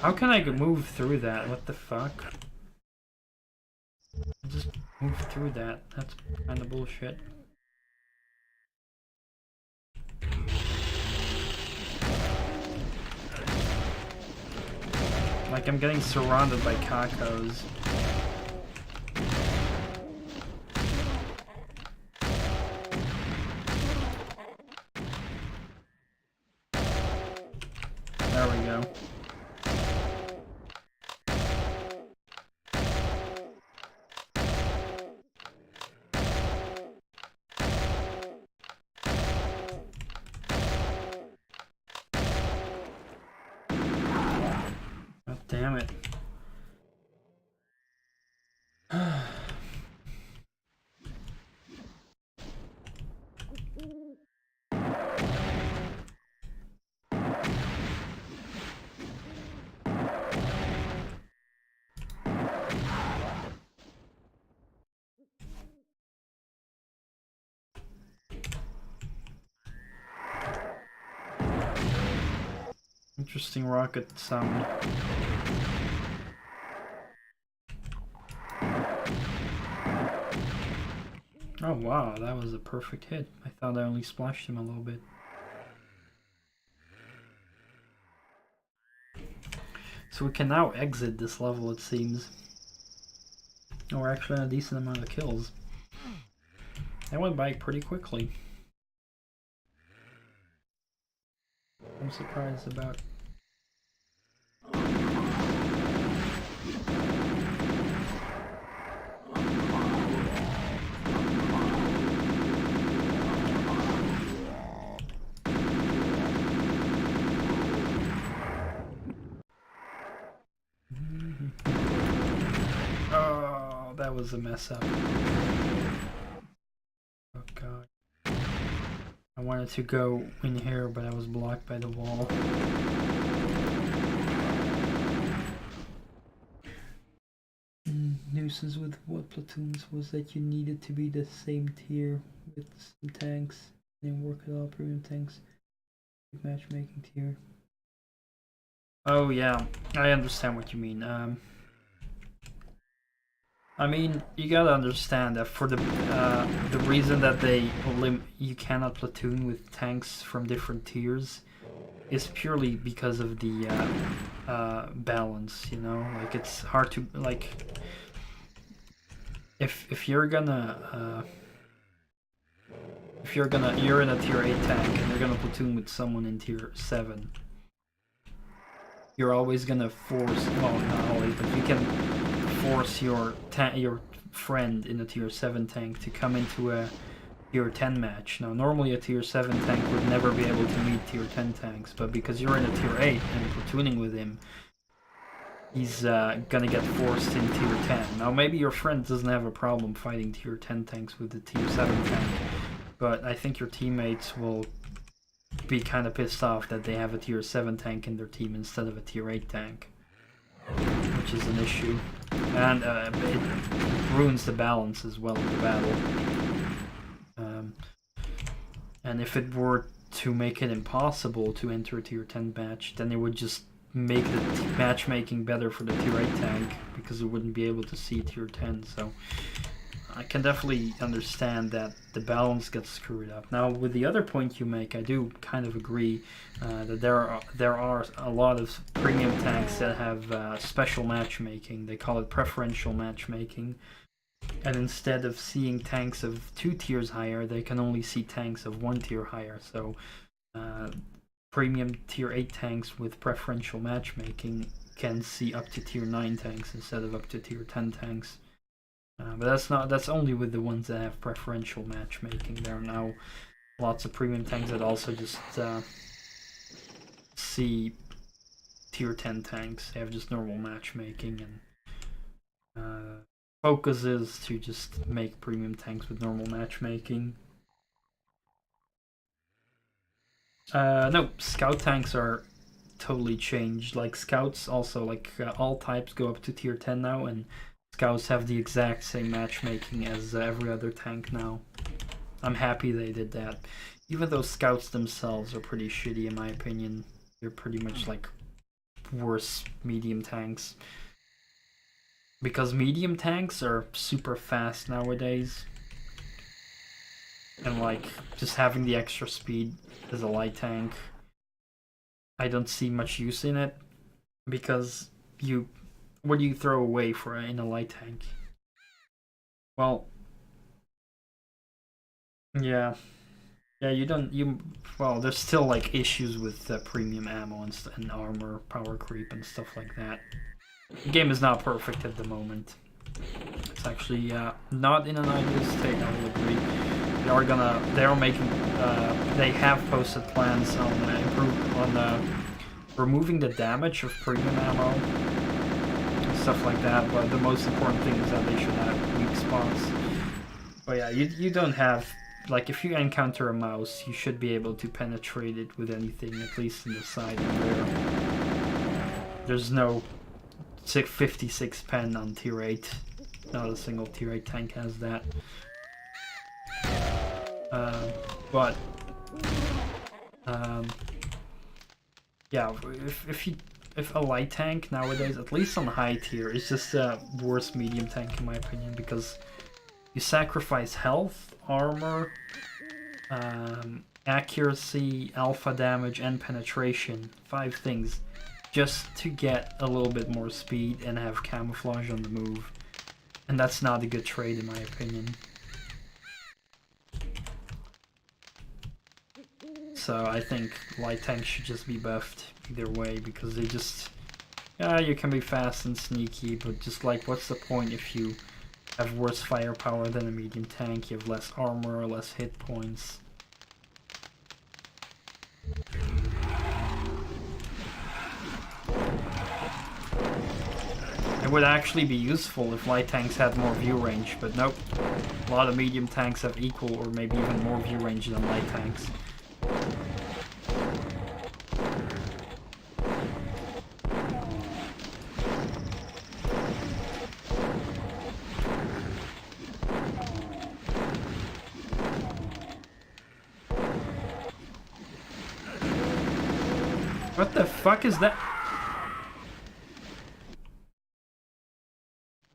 How can I move through that? What the fuck? move through that. That's kind of bullshit. Like, I'm getting surrounded by cacos. There we go. God damn it. Interesting rocket sound. Oh wow, that was a perfect hit. I thought I only splashed him a little bit. So we can now exit this level, it seems. Oh, we're actually on a decent amount of kills. That went by pretty quickly. I'm surprised about. Oh, that was a mess up. Oh god. I wanted to go in here, but I was blocked by the wall. Nuisance with what platoons was that you needed to be the same tier with some tanks, and work at all premium tanks. Matchmaking tier. Oh yeah, I understand what you mean. I mean, you gotta understand that for the reason that you cannot platoon with tanks from different tiers is purely because of the balance. You know, like it's hard to like if you're in a tier 8 tank and you're gonna platoon with someone in tier 7. You're always gonna force, well, not always, but you can force your friend in a tier 7 tank to come into a tier 10 match. Now, normally a tier 7 tank would never be able to meet tier 10 tanks, but because you're in a tier 8 and platooning with him, he's gonna get forced in tier 10. Now, maybe your friend doesn't have a problem fighting tier 10 tanks with the tier 7 tank, but I think your teammates will be kind of pissed off that they have a tier 7 tank in their team instead of a tier 8 tank, which is an issue, and it ruins the balance as well of the battle. And if it were to make it impossible to enter a tier 10 match, then it would just make the matchmaking better for the tier 8 tank, because it wouldn't be able to see tier 10, so I can definitely understand that the balance gets screwed up. Now, with the other point you make, I do kind of agree that there are a lot of premium tanks that have special matchmaking. They call it preferential matchmaking. And instead of seeing tanks of 2 tiers higher, they can only see tanks of 1 tier higher. So premium tier 8 tanks with preferential matchmaking can see up to tier 9 tanks instead of up to tier 10 tanks. But that's only with the ones that have preferential matchmaking. There are now lots of premium tanks that also just see tier 10 tanks. They have just normal matchmaking, and focus is to just make premium tanks with normal matchmaking. No, scout tanks are totally changed. Like scouts also, like all types go up to tier 10 now, and scouts have the exact same matchmaking as every other tank now. I'm happy they did that. Even though scouts themselves are pretty shitty in my opinion. They're pretty much like worse medium tanks. Because medium tanks are super fast nowadays. And like, just having the extra speed as a light tank, I don't see much use in it. Because what do you throw away for in a light tank? Well, yeah. Yeah, well, there's still like issues with premium ammo and armor, power creep and stuff like that. The game is not perfect at the moment. It's actually not in an ideal state, I will agree. They have posted plans on removing the damage of premium ammo and stuff like that, but the most important thing is that they should have weak spots. But yeah, you don't have, like, if you encounter a mouse, you should be able to penetrate it with anything, at least in the side and rear. There's no 56 pen on tier 8. Not a single tier 8 tank has that. Yeah, if a light tank nowadays, at least on high tier, is just a worse medium tank in my opinion, because you sacrifice health, armor, accuracy, alpha damage, and penetration. 5 things just to get a little bit more speed and have camouflage on the move. And that's not a good trade in my opinion. So I think light tanks should just be buffed either way, because they just... Yeah, you can be fast and sneaky, but just like, what's the point if you have worse firepower than a medium tank, you have less armor, less hit points. It would actually be useful if light tanks had more view range, but nope. A lot of medium tanks have equal or maybe even more view range than light tanks. What the fuck is that?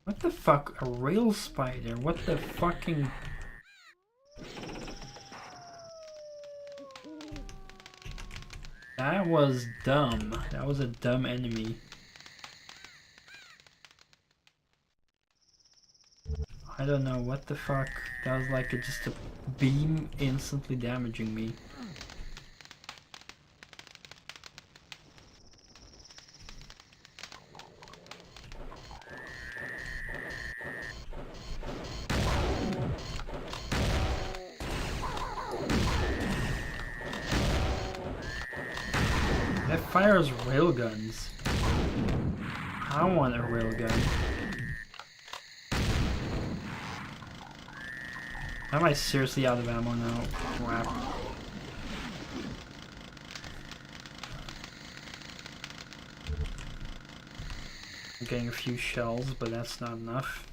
What the fuck? A rail spider? What the fucking... That was dumb. That was a dumb enemy. I don't know what the fuck. That was like just a beam instantly damaging me. That fires railguns. I want a railgun. Am I seriously out of ammo now? Crap. I'm getting a few shells, but that's not enough.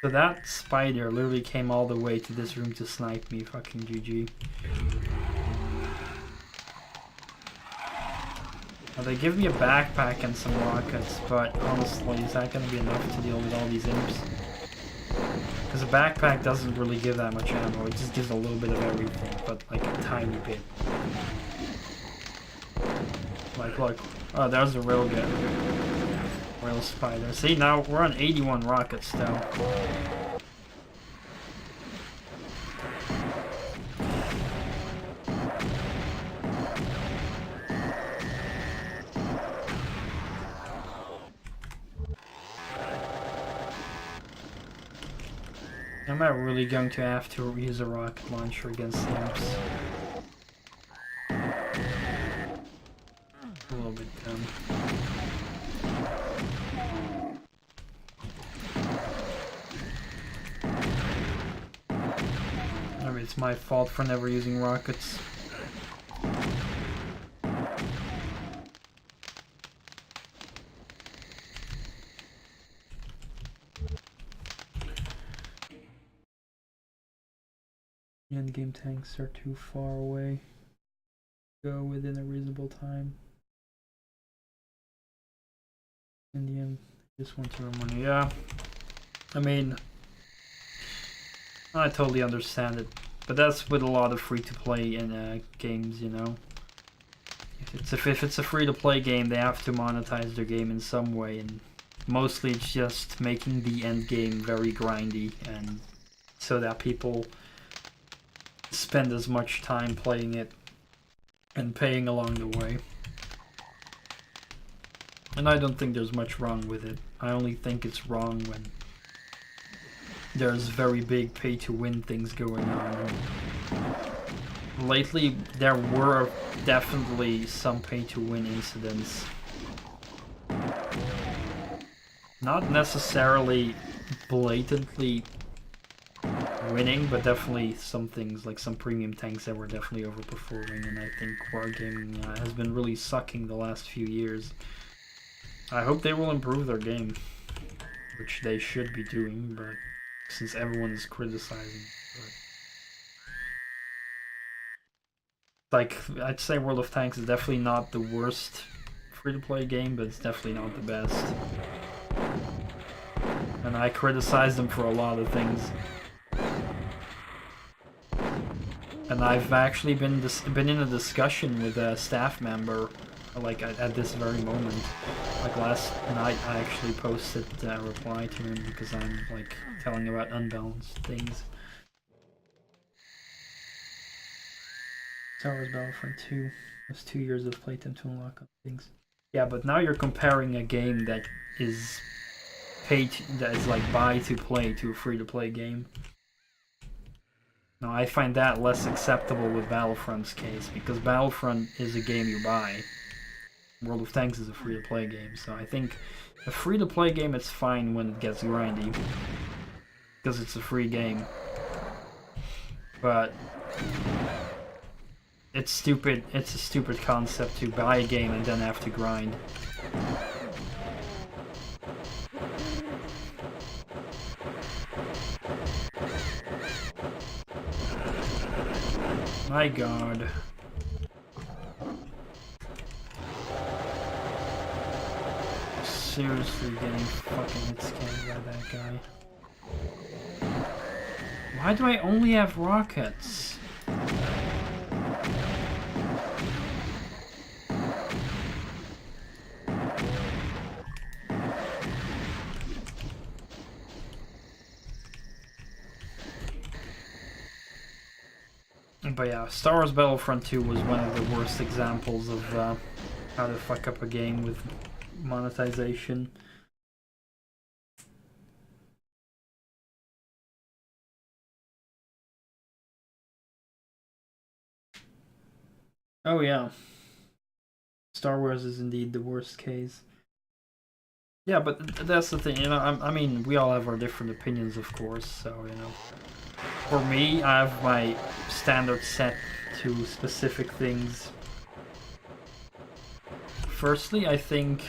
So that spider literally came all the way to this room to snipe me. Fucking GG. Now they give me a backpack and some rockets, but honestly, is that going to be enough to deal with all these imps? Because a backpack doesn't really give that much ammo, it just gives a little bit of everything, but like a tiny bit. Like, look. Oh, there's a rail spider. See, now we're on 81 rockets still. Am I really going to have to use a rocket launcher against the imps? A little bit dumb. Maybe it's my fault for never using rockets. Endgame tanks are too far away. Go within a reasonable time. In the end, Just want to money. Yeah. I mean, I totally understand it, but that's with a lot of free-to-play in games, you know. If it's a free-to-play game, they have to monetize their game in some way, and mostly it's just making the end game very grindy, and so that people spend as much time playing it and paying along the way. And I don't think there's much wrong with it. I only think it's wrong when there's very big pay-to-win things going on. Lately, there were definitely some pay-to-win incidents. Not necessarily blatantly winning, but definitely some things, like some premium tanks that were definitely overperforming, and I think Wargaming has been really sucking the last few years. I hope they will improve their game, which they should be doing, but since everyone is criticizing. But like, I'd say World of Tanks is definitely not the worst free-to-play game, but it's definitely not the best. And I criticize them for a lot of things. And I've actually been in a discussion with a staff member, like at this very moment. Like last night, I actually posted a reply to him because I'm like telling about unbalanced things. Star Wars Battlefront 2 was 2 years of playtime to unlock things. Yeah, but now you're comparing a game that is that is like buy to play to a free to play game. Now I find that less acceptable with Battlefront's case, because Battlefront is a game you buy. World of Tanks is a free to play game, so I think a free to play game is fine when it gets grindy, because it's a free game. But it's stupid. It's a stupid concept to buy a game and then have to grind. My god. Seriously getting fucking hit scanned by that guy. Why do I only have rockets? But yeah, Star Wars Battlefront 2 was one of the worst examples of how to fuck up a game with monetization. Oh yeah, Star Wars is indeed the worst case. Yeah, but that's the thing, you know, I mean, we all have our different opinions, of course, so, you know. For me, I have my standard set to specific things. Firstly, I think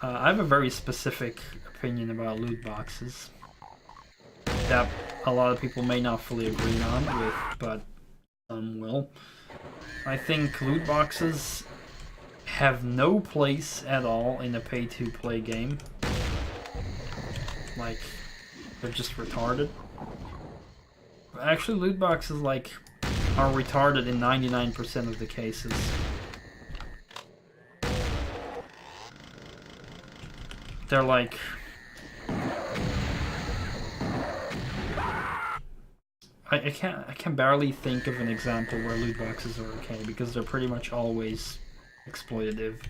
I have a very specific opinion about loot boxes that a lot of people may not fully agree on with, but some will. I think loot boxes have no place at all in a pay-to-play game. Like, they're just retarded. Actually, loot boxes like are retarded in 99% of the cases. They're like I can barely think of an example where loot boxes are okay, because they're pretty much always exploitative.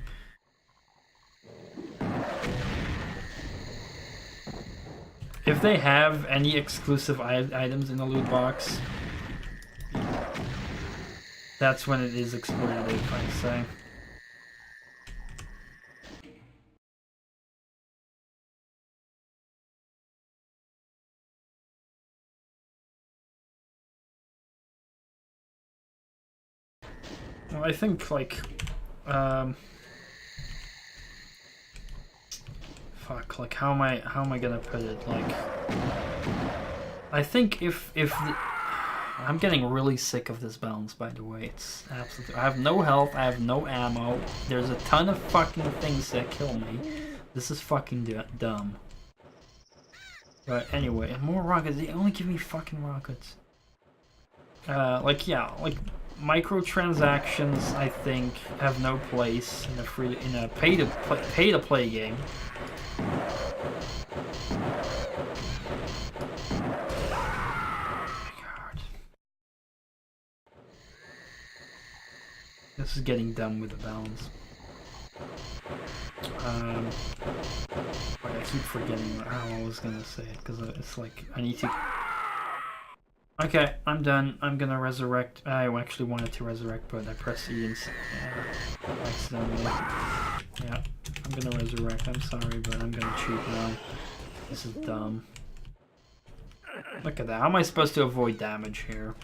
If they have any exclusive items in a loot box, that's when it is exploitative, I'd say. Well, I think like fuck, like how am I gonna put it? Like, I think if I'm getting really sick of this balance, by the way. It's absolutely, I have no health, I have no ammo. There's a ton of fucking things that kill me. This is fucking dumb. But anyway, more rockets. They only give me fucking rockets. Like microtransactions, I think, have no place in a pay to play game. God. This is getting dumb with the balance. I keep forgetting how I was gonna say it because it's like I need to. Okay, I'm done. I'm gonna resurrect. I actually wanted to resurrect, but I pressed E accidentally. Yeah, I'm gonna resurrect. I'm sorry, but I'm gonna cheat now. This is dumb. Look at that. How am I supposed to avoid damage here?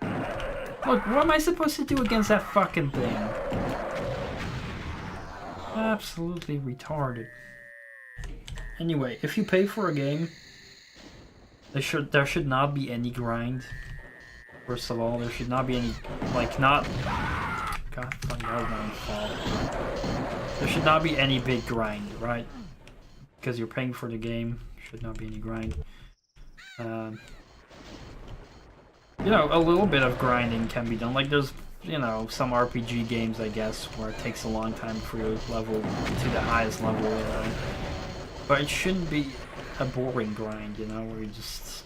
Look, what am I supposed to do against that fucking thing? Absolutely retarded. Anyway, if you pay for a game, there should not be any grind. First of all, there should not be any, like, not... God, fuck, that was my own fault. There should not be any big grind, right? Because you're paying for the game, should not be any grind. You know, a little bit of grinding can be done. Like, there's, you know, some RPG games, I guess, where it takes a long time for you to level to the highest level, you know. But it shouldn't be a boring grind, you know, where you just...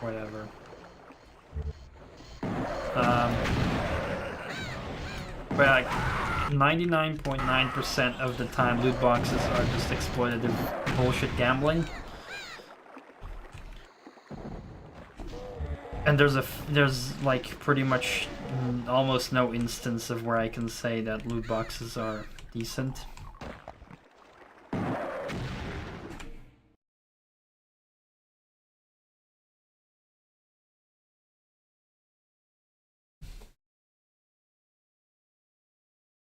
whatever. But like 99.9% of the time, loot boxes are just exploitative bullshit gambling. And there's like pretty much almost no instance of where I can say that loot boxes are decent.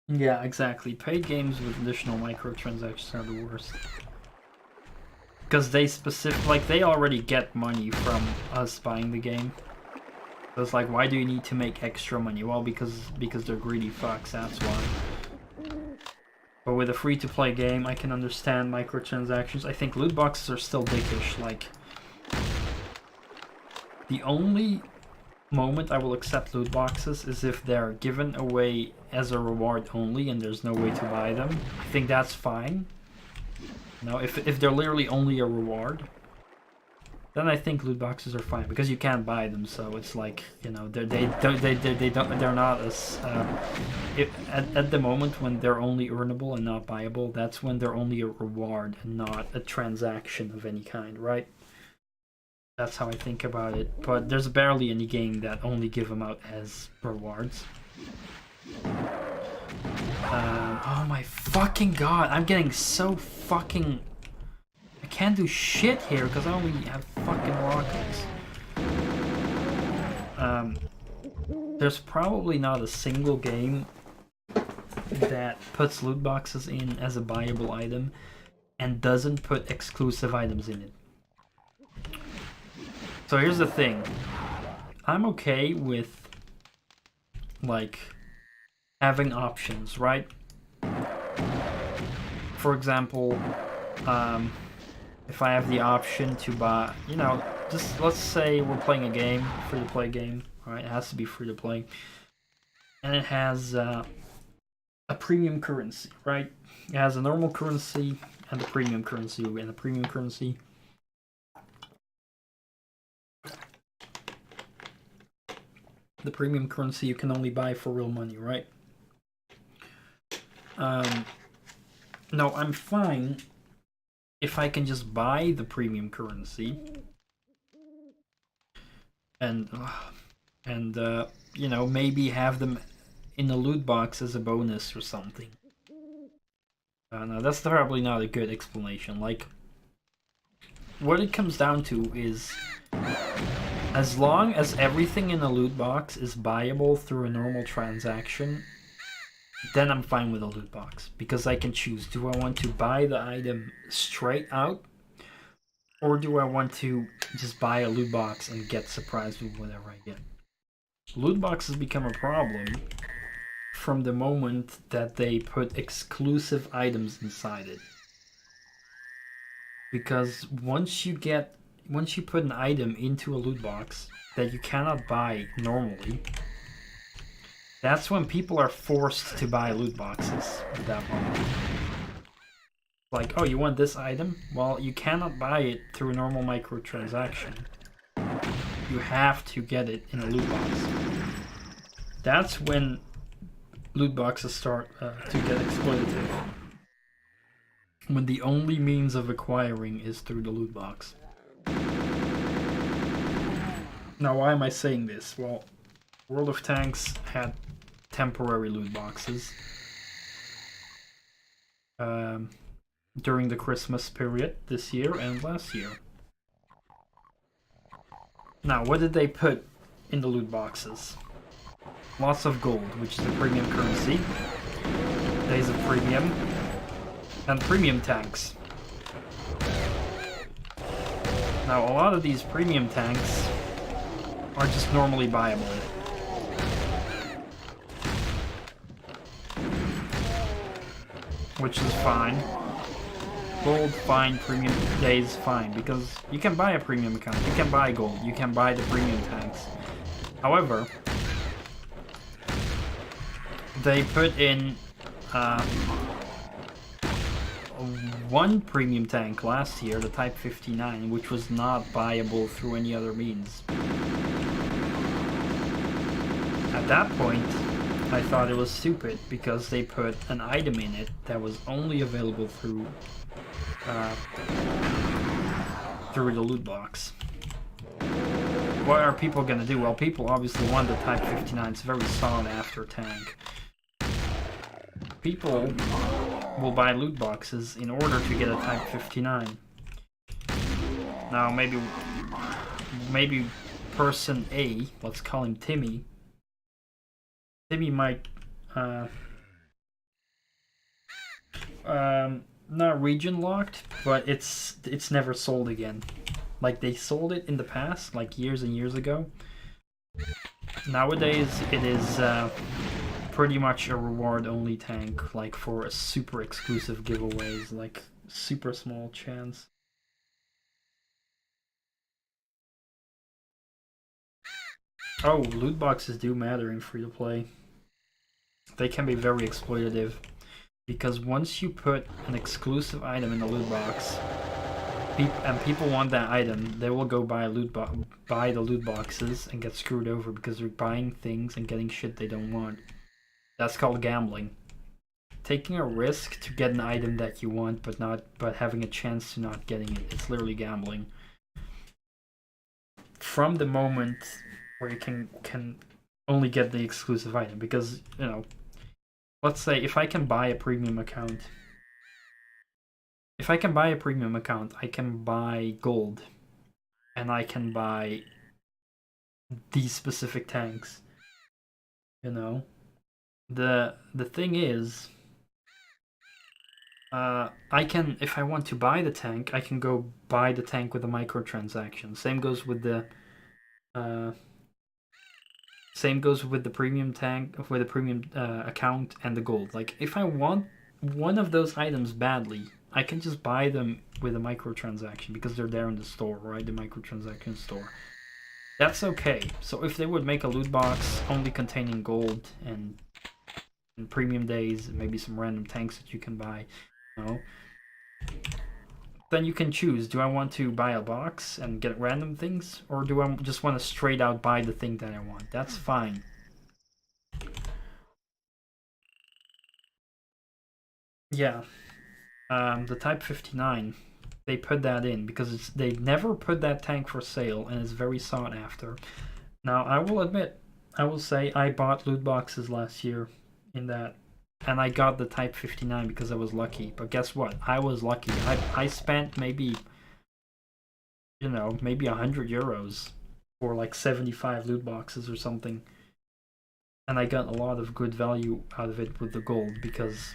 Yeah, exactly. Paid games with additional microtransactions are the worst. Because they already get money from us buying the game. So it's like, why do you need to make extra money? Well, because they're greedy fucks, that's why. But with a free-to-play game, I can understand microtransactions. I think loot boxes are still dickish. Like, the only moment I will accept loot boxes is if they're given away as a reward only and there's no way to buy them. I think that's fine. No, if they're literally only a reward, then I think loot boxes are fine because you can't buy them. So it's like, you know, they're not as at the moment when they're only earnable and not buyable. That's when they're only a reward and not a transaction of any kind, right? That's how I think about it. But there's barely any game that only give them out as rewards. Oh my fucking god, I'm getting so fucking... I can't do shit here because I only have fucking rockets. There's probably not a single game that puts loot boxes in as a buyable item and doesn't put exclusive items in it. So here's the thing. I'm okay with, like, having options, right? For example, if I have the option to buy, you know, just let's say we're playing a game, free-to-play game, alright, it has to be free-to-play, and it has a premium currency, right? It has a normal currency and a premium currency, and the premium currency you can only buy for real money, right? No, I'm fine if I can just buy the premium currency and you know, maybe have them in the loot box as a bonus or something. No, that's probably not a good explanation. Like, what it comes down to is, as long as everything in a loot box is buyable through a normal transaction, then I'm fine with a loot box. Because I can choose, do I want to buy the item straight out? Or do I want to just buy a loot box and get surprised with whatever I get? Loot boxes become a problem from the moment that they put exclusive items inside it. Because once you put an item into a loot box that you cannot buy normally, that's when people are forced to buy loot boxes at that moment. Like, oh, you want this item? Well, you cannot buy it through a normal microtransaction. You have to get it in a loot box. That's when loot boxes start to get exploitative. When the only means of acquiring is through the loot box. Now, why am I saying this? Well, World of Tanks had temporary loot boxes during the Christmas period this year and last year. Now, what did they put in the loot boxes? Lots of gold, which is a premium currency, days of premium, and premium tanks. Now, a lot of these premium tanks are just normally buyable. Which is fine. Gold, fine. Premium days, fine. Because you can buy a premium account. You can buy gold. You can buy the premium tanks. However, they put in one premium tank last year, the Type 59, which was not buyable through any other means. At that point, I thought it was stupid because they put an item in it that was only available through the loot box. What are people gonna do? Well, people obviously want the Type 59. It's a very sought after tank. People will buy loot boxes in order to get a Type 59. Now, maybe person A, let's call him Timmy. Timmy might not region locked, but it's never sold again. Like, they sold it in the past, like years and years ago. Nowadays it is pretty much a reward only tank, like for super exclusive giveaways, like super small chance. Oh, loot boxes do matter in free to play. They can be very exploitative, because once you put an exclusive item in the loot box, and people want that item, they will go buy the loot boxes and get screwed over because they're buying things and getting shit they don't want. That's called gambling. Taking a risk to get an item that you want, but having a chance to not getting it. It's literally gambling. From the moment where you can only get the exclusive item, because, you know, let's say if I can buy a premium account. If I can buy a premium account, I can buy gold, and I can buy these specific tanks. You know, the thing is, I can, if I want to buy the tank, I can go buy the tank with a microtransaction. Same goes with the premium tank, with the premium account and the gold. Like, if I want one of those items badly, I can just buy them with a microtransaction because they're there in the store, right? The microtransaction store. That's okay. So if they would make a loot box only containing gold and premium days, and maybe some random tanks that you can buy, you know, then you can choose. Do I want to buy a box and get random things, or do I just want to straight out buy the thing that I want? That's fine. Yeah. The Type 59, they put that in because they never put that tank for sale, and it's very sought after. Now, I will admit, I will say I bought loot boxes last year in that, and I got the Type 59 because I was lucky. But guess what? I was lucky. I spent maybe, you know, maybe 100 euros for like 75 loot boxes or something. And I got a lot of good value out of it with the gold because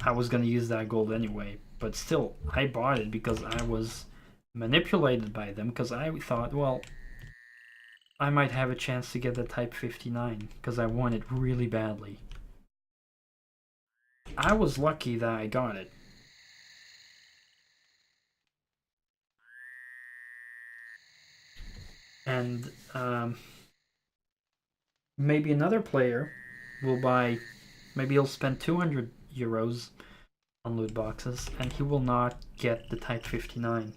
I was going to use that gold anyway. But still, I bought it because I was manipulated by them, because I thought, well, I might have a chance to get the Type 59 because I want it really badly. I was lucky that I got it. And maybe another player will buy, maybe he'll spend 200 euros on loot boxes and he will not get the Type 59.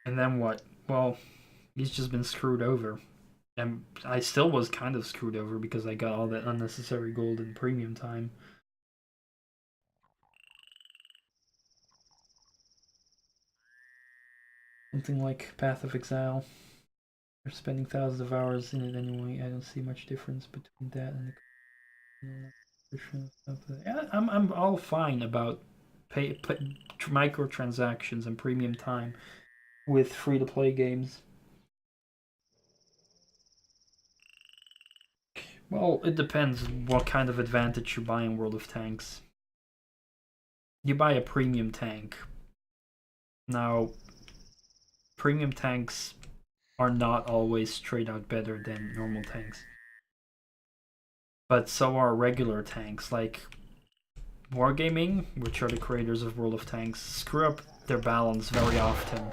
And then what? Well, he's just been screwed over. And I still was kind of screwed over because I got all that unnecessary gold and premium time. Something like Path of Exile. They're spending thousands of hours in it anyway. I don't see much difference between that and the yeah, I'm all fine about microtransactions and premium time with free-to-play games. Well, it depends what kind of advantage you buy in World of Tanks. You buy a premium tank. Now, premium tanks are not always straight out better than normal tanks. But so are regular tanks, like Wargaming, which are the creators of World of Tanks, screw up their balance very often.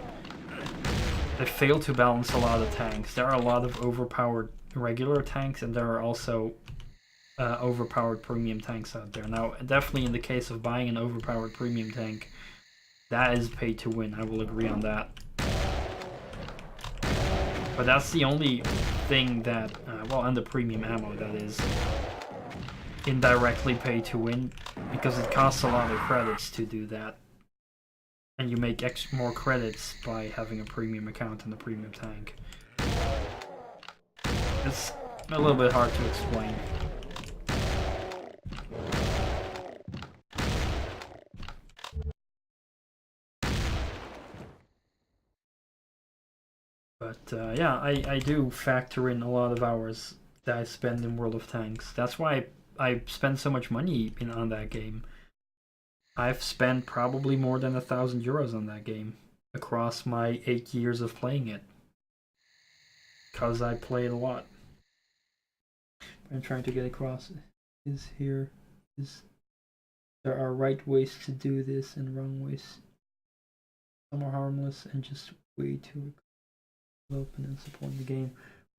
They fail to balance a lot of tanks. There are a lot of overpowered regular tanks, and there are also overpowered premium tanks out there. Now, definitely in the case of buying an overpowered premium tank, that is pay to win. I will agree on that. But that's the only thing that, well, and the premium ammo, that is, indirectly pay to win, because it costs a lot of credits to do that. And you make more credits by having a premium account and a premium tank. It's a little bit hard to explain. But yeah, I do factor in a lot of hours that I spend in World of Tanks. That's why I spend so much money on that game. I've spent probably more than 1,000 euros on that game across my 8 years of playing it. Because I play it a lot. What I'm trying to get across is there are right ways to do this and wrong ways. Some are harmless and just way too open and supporting the game,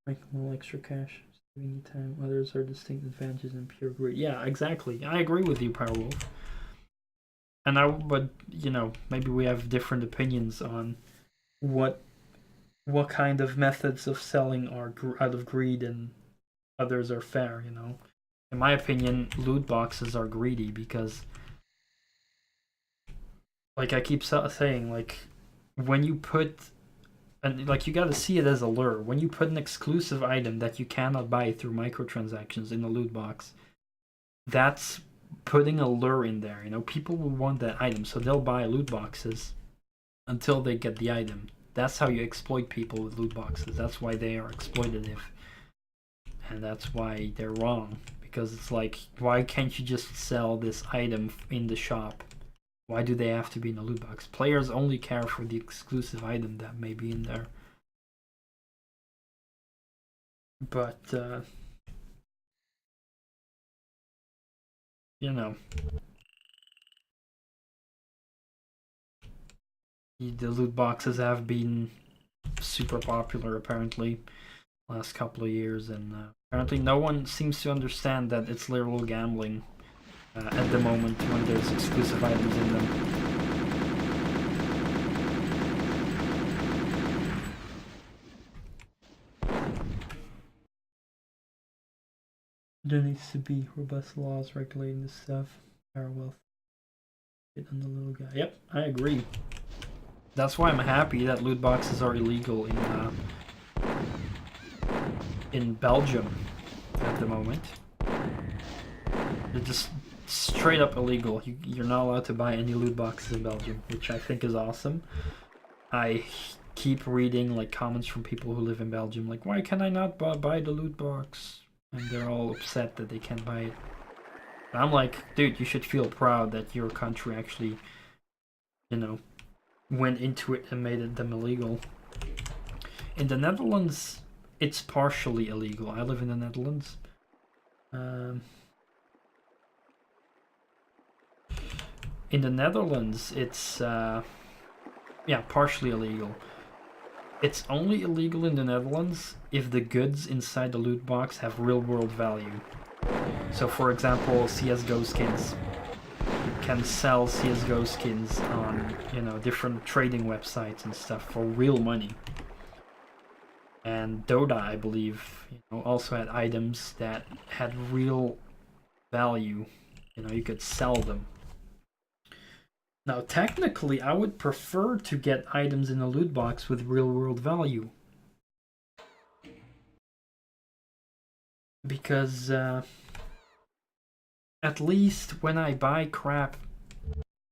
making a little extra cash, saving you time. Others are distinct advantages and pure greed. Yeah, exactly. I agree with you, Powerwolf. But you know, maybe we have different opinions on what kind of methods of selling are out of greed and others are fair. You know, in my opinion, loot boxes are greedy because, like I keep saying, like when you put, and like you got to see it as a lure. When you put an exclusive item that you cannot buy through microtransactions in a loot box, that's putting a lure in there. You know, people will want that item, so they'll buy loot boxes until they get the item. That's how you exploit people with loot boxes. That's why they are exploitative, and that's why they're wrong. Because it's like, why can't you just sell this item in the shop? Why do they have to be in a loot box? Players only care for the exclusive item that may be in there. But you know, the loot boxes have been super popular apparently last couple of years, and apparently no one seems to understand that it's literal gambling at the moment when there's exclusive items in them. There needs to be robust laws regulating this stuff. Our wealth on the little guy. Yep, I agree. That's why I'm happy that loot boxes are illegal in Belgium at the moment. They're just straight up illegal. You're not allowed to buy any loot boxes in Belgium, which I think is awesome. I keep reading like comments from people who live in Belgium, like, why can I not buy the loot box? And they're all upset that they can't buy it. And I'm like, dude, you should feel proud that your country actually, you know, went into it and made them illegal. In the Netherlands, it's partially illegal. I live in the Netherlands. in the Netherlands, it's yeah, partially illegal. It's only illegal in the Netherlands if the goods inside the loot box have real-world value. So, for example, CS:GO skins. You can sell CS:GO skins on, you know, different trading websites and stuff for real money. And Dota, I believe, you know, also had items that had real value. You know, you could sell them. Now, technically, I would prefer to get items in a loot box with real-world value. Because, at least when I buy crap,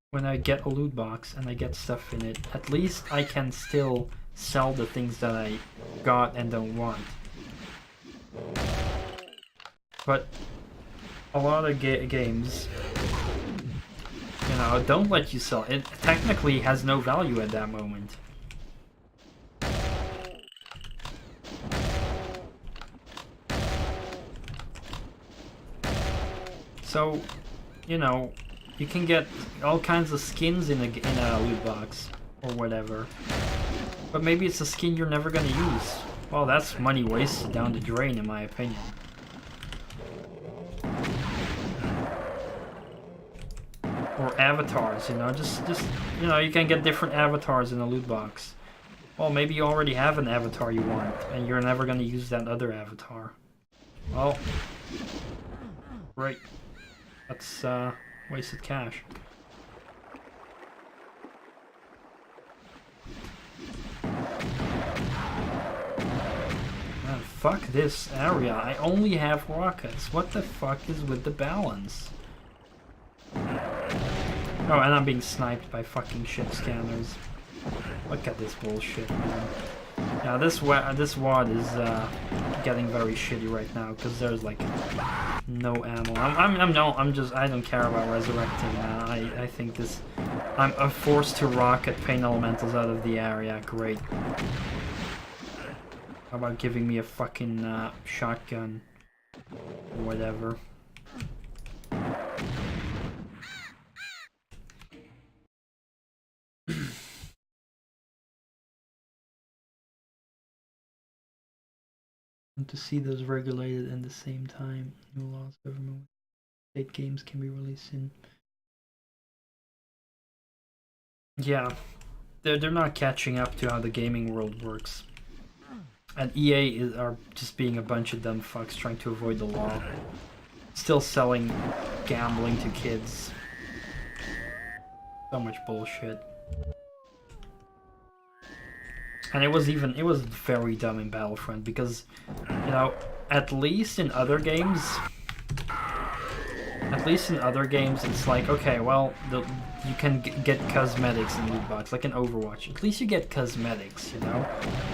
when I get a loot box and I get stuff in it, at least I can still sell the things that I got and don't want. But a lot of games, you know, don't let you sell. It technically has no value at that moment. So, you know, you can get all kinds of skins in a loot box or whatever. But maybe it's a skin you're never gonna use. Well, that's money wasted down the drain, in my opinion. Or avatars, you know, just you know, you can get different avatars in a loot box. Well, maybe you already have an avatar you want, and you're never gonna use that other avatar. Well, right. That's wasted cash. Man, fuck this area. I only have rockets. What the fuck is with the balance? Oh, and I'm being sniped by fucking ship scanners. Look at this bullshit, man. Yeah, this WAD is getting very shitty right now because there's like no ammo. I don't care about resurrecting, man. I think this, I'm forced to rocket pain elementals out of the area. Great. How about giving me a fucking shotgun or whatever? And to see those regulated in the same time, new laws, government, state games can be released in. Yeah, they're not catching up to how the gaming world works. And EA are just being a bunch of dumb fucks trying to avoid the law. Still selling gambling to kids. So much bullshit. And it was very dumb in Battlefront because, you know, at least in other games, it's like, okay, well, you can get cosmetics in loot box, like in Overwatch. At least you get cosmetics, you know?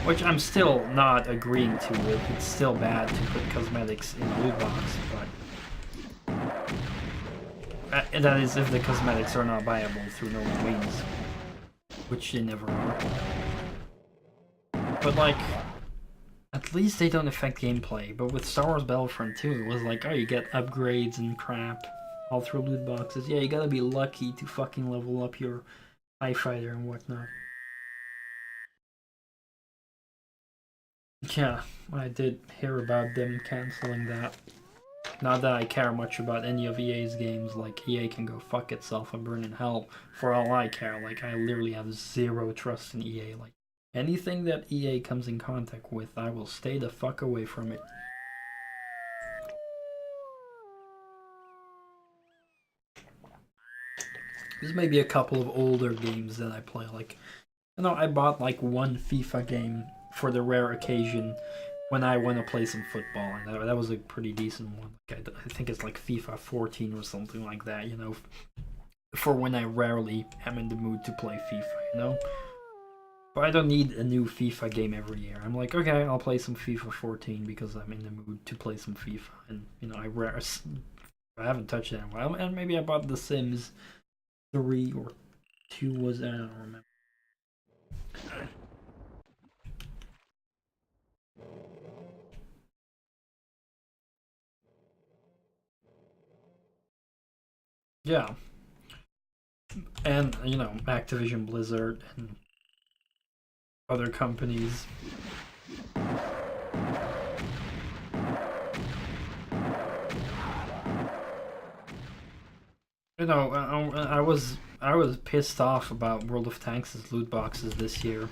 Which I'm still not agreeing to with. It's still bad to put cosmetics in a loot box, but... that is if the cosmetics are not viable through normal means. Which they never are. But like, at least they don't affect gameplay. But with Star Wars Battlefront 2, it was like, oh, you get upgrades and crap all through loot boxes. Yeah, you gotta be lucky to fucking level up your TIE fighter and whatnot. Yeah, I did hear about them canceling that. Not that I care much about any of EA's games. Like, EA can go fuck itself and burn in hell for all I care. Like, I literally have zero trust in EA. Like, anything that EA comes in contact with, I will stay the fuck away from it. There's maybe a couple of older games that I play. Like, you know, I bought like one FIFA game for the rare occasion when I want to play some football, and that was a pretty decent one. Like, I think it's like FIFA 14 or something like that, you know, for when I rarely am in the mood to play FIFA, you know? But I don't need a new FIFA game every year. I'm like, okay, I'll play some FIFA 14 because I'm in the mood to play some FIFA. And, you know, I haven't touched it in a while. And maybe I bought The Sims 3 or 2 was, I don't remember. Yeah. And, you know, Activision Blizzard and other companies. You know, I was pissed off about World of Tanks' loot boxes this year.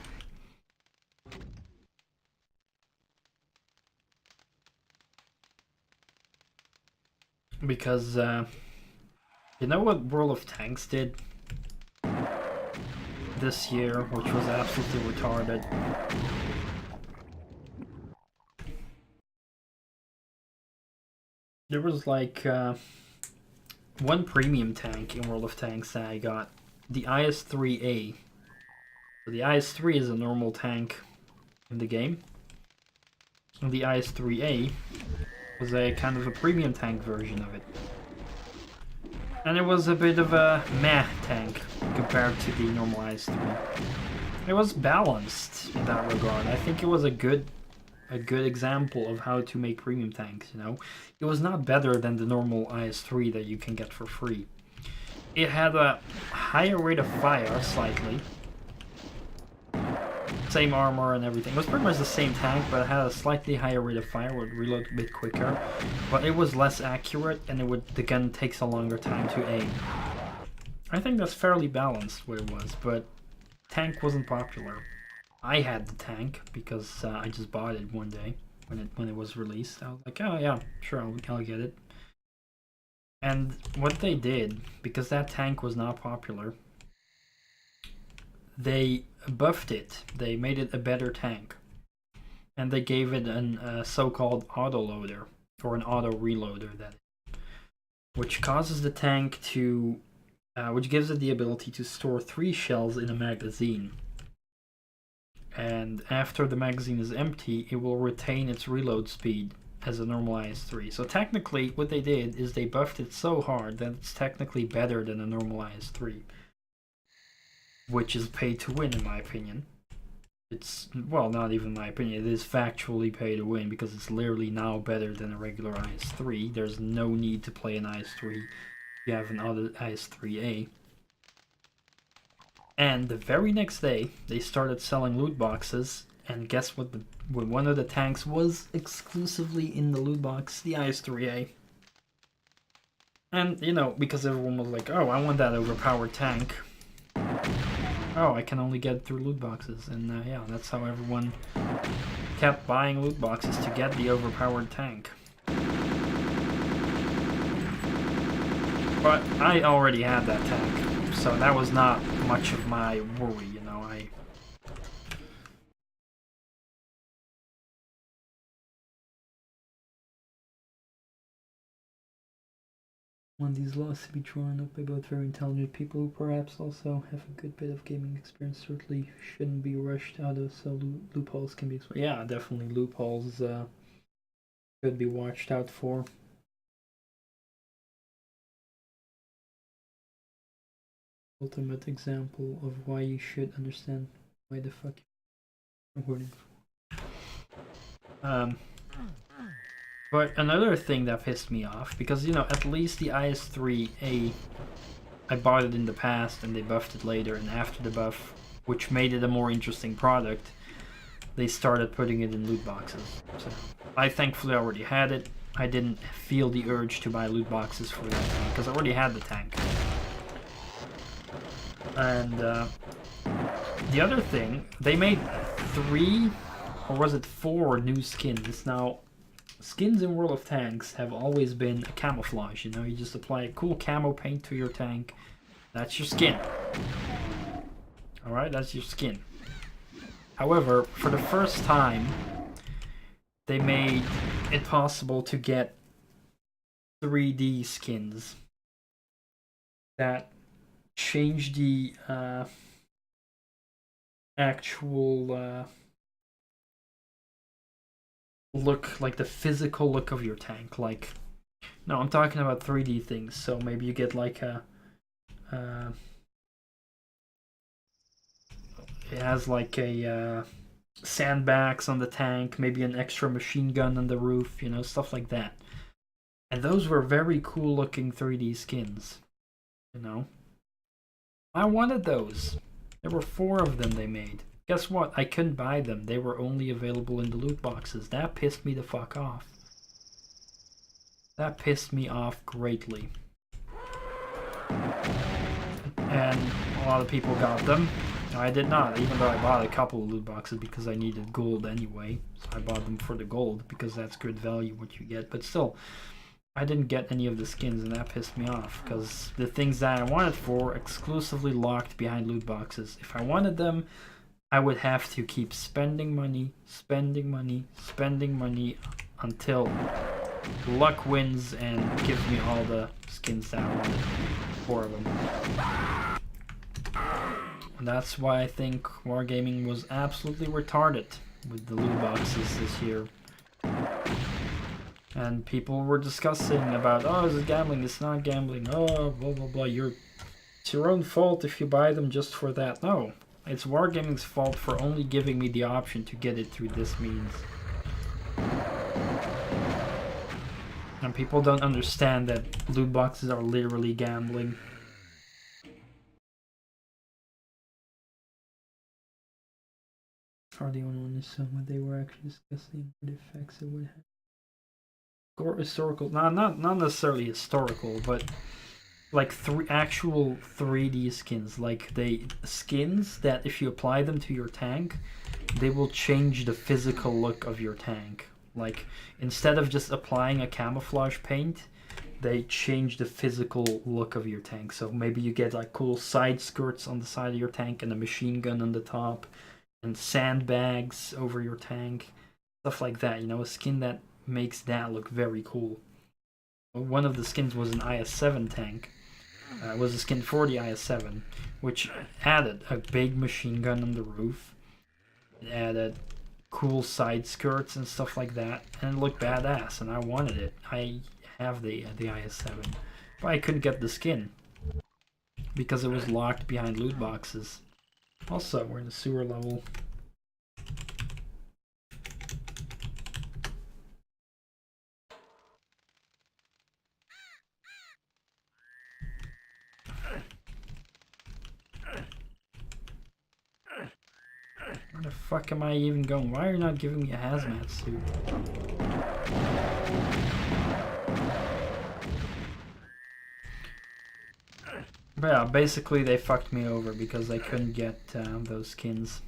Because, you know what World of Tanks did this year, which was absolutely retarded? There was like one premium tank in World of Tanks that I got, the IS-3A. So the IS-3 is a normal tank in the game, and the IS-3A was a kind of a premium tank version of it. And it was a bit of a meh tank compared to the normal IS-3. It was balanced in that regard. I think it was a good example of how to make premium tanks, you know. It was not better than the normal IS-3 that you can get for free. It had a higher rate of fire, slightly. Same armor and everything. It was pretty much the same tank, but it had a slightly higher rate of fire, would reload a bit quicker. But it was less accurate, and the gun takes a longer time to aim. I think that's fairly balanced what it was, but tank wasn't popular. I had the tank because I just bought it one day when it was released. I was like, oh yeah, sure, I'll get it. And what they did, because that tank was not popular, they buffed it. They made it a better tank, and they gave it a so-called autoloader, or an auto reloader, which causes the tank to, which gives it the ability to store 3 shells in a magazine. And after the magazine is empty, it will retain its reload speed as a normal IS-3. So technically, what they did is they buffed it so hard that it's technically better than a normal IS-3. Which is pay to win, in my opinion. It's, well, not even my opinion, it is factually pay to win, because it's literally now better than a regular IS-3. There's no need to play an IS-3 if you have an other IS-3A. And the very next day, they started selling loot boxes, and guess what? One of the tanks was exclusively in the loot box, the IS-3A. And, you know, because everyone was like, oh, I want that overpowered tank. Oh, I can only get it through loot boxes, and yeah, that's how everyone kept buying loot boxes to get the overpowered tank. But I already had that tank, so that was not much of my worry, you know. Want these laws to be drawn up by both very intelligent people who perhaps also have a good bit of gaming experience. Certainly shouldn't be rushed out of, so loopholes can be exploited. Yeah, definitely loopholes should be watched out for. Ultimate example of why you should understand why the fuck you're recording for. But another thing that pissed me off, because, you know, at least the IS-3A, I bought it in the past and they buffed it later, and after the buff, which made it a more interesting product, they started putting it in loot boxes. So I thankfully already had it. I didn't feel the urge to buy loot boxes for that tank, because I already had the tank. And the other thing, they made 3, or was it 4 new skins. Now, skins in World of Tanks have always been a camouflage, you know, you just apply a cool camo paint to your tank, that's your skin. Alright, that's your skin. However, for the first time, they made it possible to get 3D skins that change the actual look, like the physical look of your tank. Like, no, I'm talking about 3D things. So maybe you get like a it has like a sandbags on the tank, maybe an extra machine gun on the roof, you know, stuff like that. And those were very cool looking 3D skins, you know. I wanted those. There were 4 of them they made. Guess what? I couldn't buy them. They were only available in the loot boxes. That pissed me the fuck off. That pissed me off greatly. And a lot of people got them. I did not, even though I bought a couple of loot boxes because I needed gold anyway. So I bought them for the gold because that's good value what you get. But still, I didn't get any of the skins and that pissed me off because the things that I wanted for exclusively locked behind loot boxes. If I wanted them, I would have to keep spending money until luck wins and gives me all the skins that I wanted. 4 of them. And that's why I think Wargaming was absolutely retarded with the loot boxes this year. And people were discussing about, oh, is it gambling? It's not gambling. Oh, blah, blah, blah. It's your own fault if you buy them just for that. No, it's Wargaming's fault for only giving me the option to get it through this means. And people don't understand that loot boxes are literally gambling. Are the only one to what they were actually discussing, what effects it would have. Or historical, not necessarily historical, but like actual 3D skins, like skins that if you apply them to your tank, they will change the physical look of your tank. Like instead of just applying a camouflage paint, they change the physical look of your tank. So maybe you get like cool side skirts on the side of your tank and a machine gun on the top, and sandbags over your tank, stuff like that. You know, a skin that makes that look very cool. One of the skins was an IS-7 tank. It was a skin for the IS-7, which added a big machine gun on the roof. It added cool side skirts and stuff like that, and it looked badass, and I wanted it. I have the IS-7, but I couldn't get the skin because it was locked behind loot boxes. Also, we're in the sewer level. Where the fuck am I even going? Why are you not giving me a hazmat suit? But yeah, basically they fucked me over because I couldn't get those skins.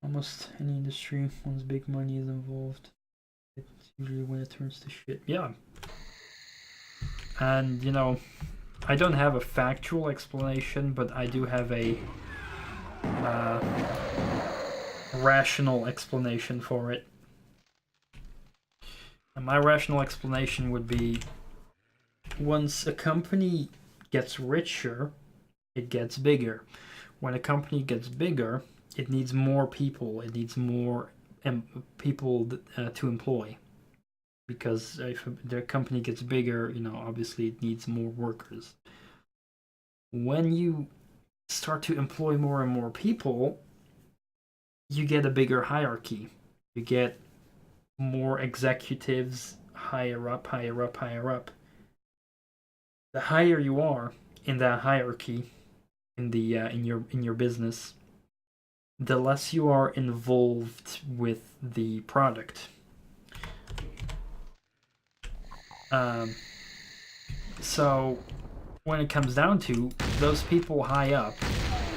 Almost any industry, once big money is involved, it's usually when it turns to shit. Yeah. And, you know, I don't have a factual explanation, but I do have a rational explanation for it. And my rational explanation would be, once a company gets richer, it gets bigger. When a company gets bigger, it needs more people. It needs more people to employ. Because if the company gets bigger, you know, obviously it needs more workers. When you start to employ more and more people, you get a bigger hierarchy. You get more executives higher up, higher up, higher up. The higher you are in that hierarchy, in your business, the less you are involved with the product. So when it comes down to, those people high up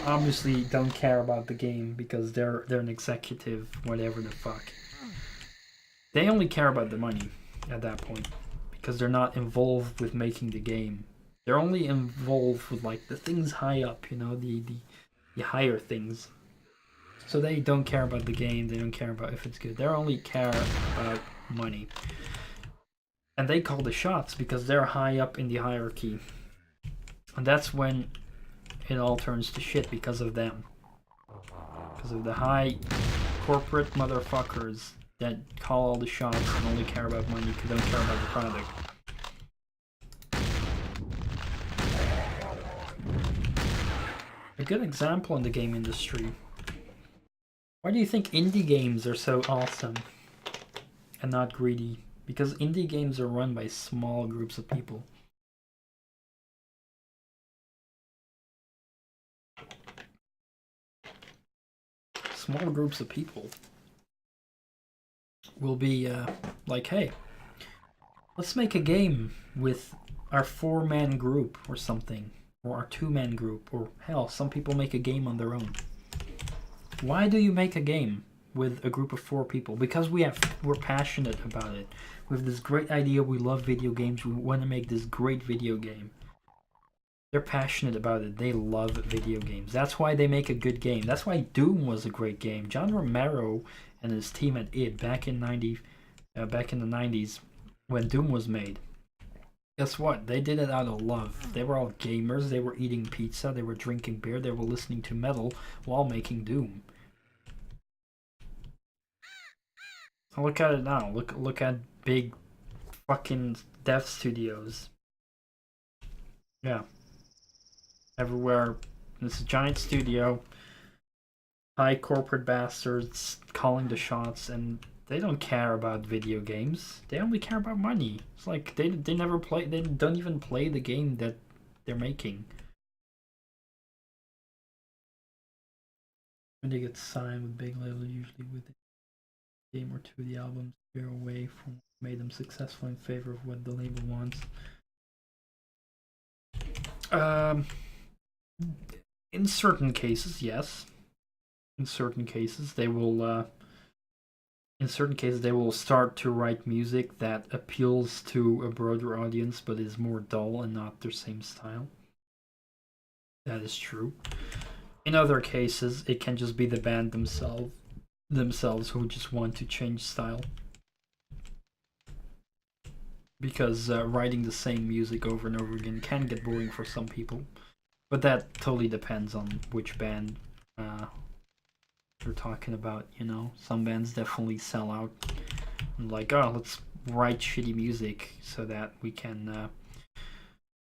obviously don't care about the game because they're an executive, whatever the fuck. They only care about the money at that point because they're not involved with making the game. They're only involved with like the things high up, you know, the higher things. So they don't care about the game. They don't care about if it's good. They only care about money. And they call the shots because they're high up in the hierarchy. And that's when it all turns to shit because of them. Because of the high corporate motherfuckers that call all the shots and only care about money, don't care about the product. A good example in the game industry Why do you think indie games are so awesome and not greedy? Because indie games are run by small groups of people. Small groups of people will be like, hey, let's make a game with our 4-man group or something, or our 2-man group, or hell, some people make a game on their own. Why do you make a game with a group of 4 people? Because we're passionate about it. We have this great idea, we love video games, we want to make this great video game. They're passionate about it, they love video games. That's why they make a good game. That's why Doom was a great game. John Romero and his team at id back in the 90s when Doom was made. Guess what? They did it out of love. They were all gamers, they were eating pizza, they were drinking beer, they were listening to metal while making Doom. Look at it now. Look at big fucking dev studios. Yeah. Everywhere. This is a giant studio. High corporate bastards calling the shots, and they don't care about video games. They only care about money. It's like they never play. They don't even play the game that they're making. When they get signed with big labels, usually within a game or two, the albums veer away from what made them successful in favor of what the label wants. In certain cases, yes. In certain cases, they will. In certain cases, they will start to write music that appeals to a broader audience, but is more dull and not their same style. That is true. In other cases, it can just be the band themselves who just want to change style. Because writing the same music over and over again can get boring for some people. But that totally depends on which band you're talking about, you know. Some bands definitely sell out. Like, oh, let's write shitty music so that we can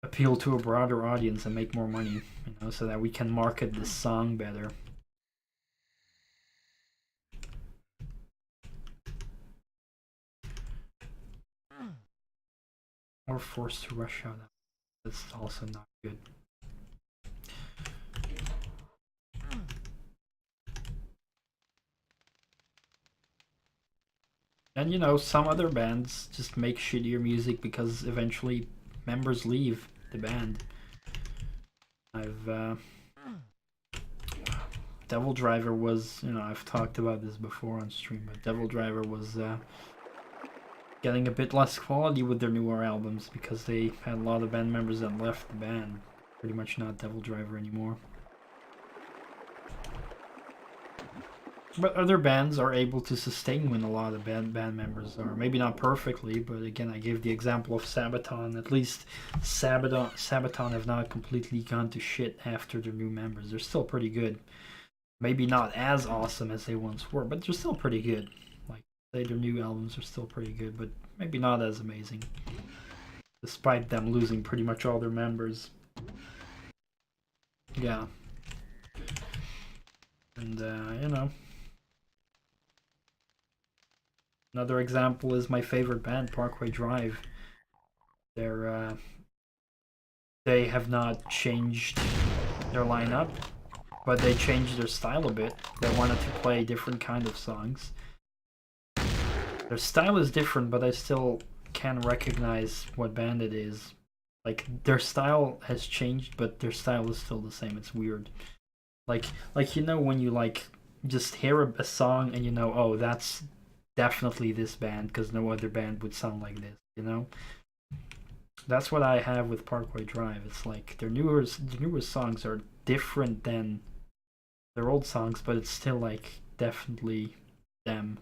appeal to a broader audience and make more money, you know, so that we can market this song better. Or forced to rush out. That's also not good. And you know, some other bands just make shittier music because eventually members leave the band. Devil Driver was, you know, I've talked about this before on stream, but Devil Driver was getting a bit less quality with their newer albums because they had a lot of band members that left the band. Pretty much not Devil Driver anymore. But other bands are able to sustain when a lot of band members are. Maybe not perfectly, but again, I gave the example of Sabaton. At least Sabaton have not completely gone to shit after their new members. They're still pretty good. Maybe not as awesome as they once were, but they're still pretty good. Like, say their new albums are still pretty good, but maybe not as amazing. Despite them losing pretty much all their members. Yeah. And, you know. Another example is my favorite band, Parkway Drive. They have not changed their lineup, but they changed their style a bit. They wanted to play different kind of songs. Their style is different, but I still can recognize what band it is. Like, their style has changed, but their style is still the same. It's weird. Like you know, when you like just hear a song and you know, oh, that's definitely this band because no other band would sound like this, you know. That's what I have with Parkway Drive. It's like their newer songs are different than their old songs, but it's still like definitely them.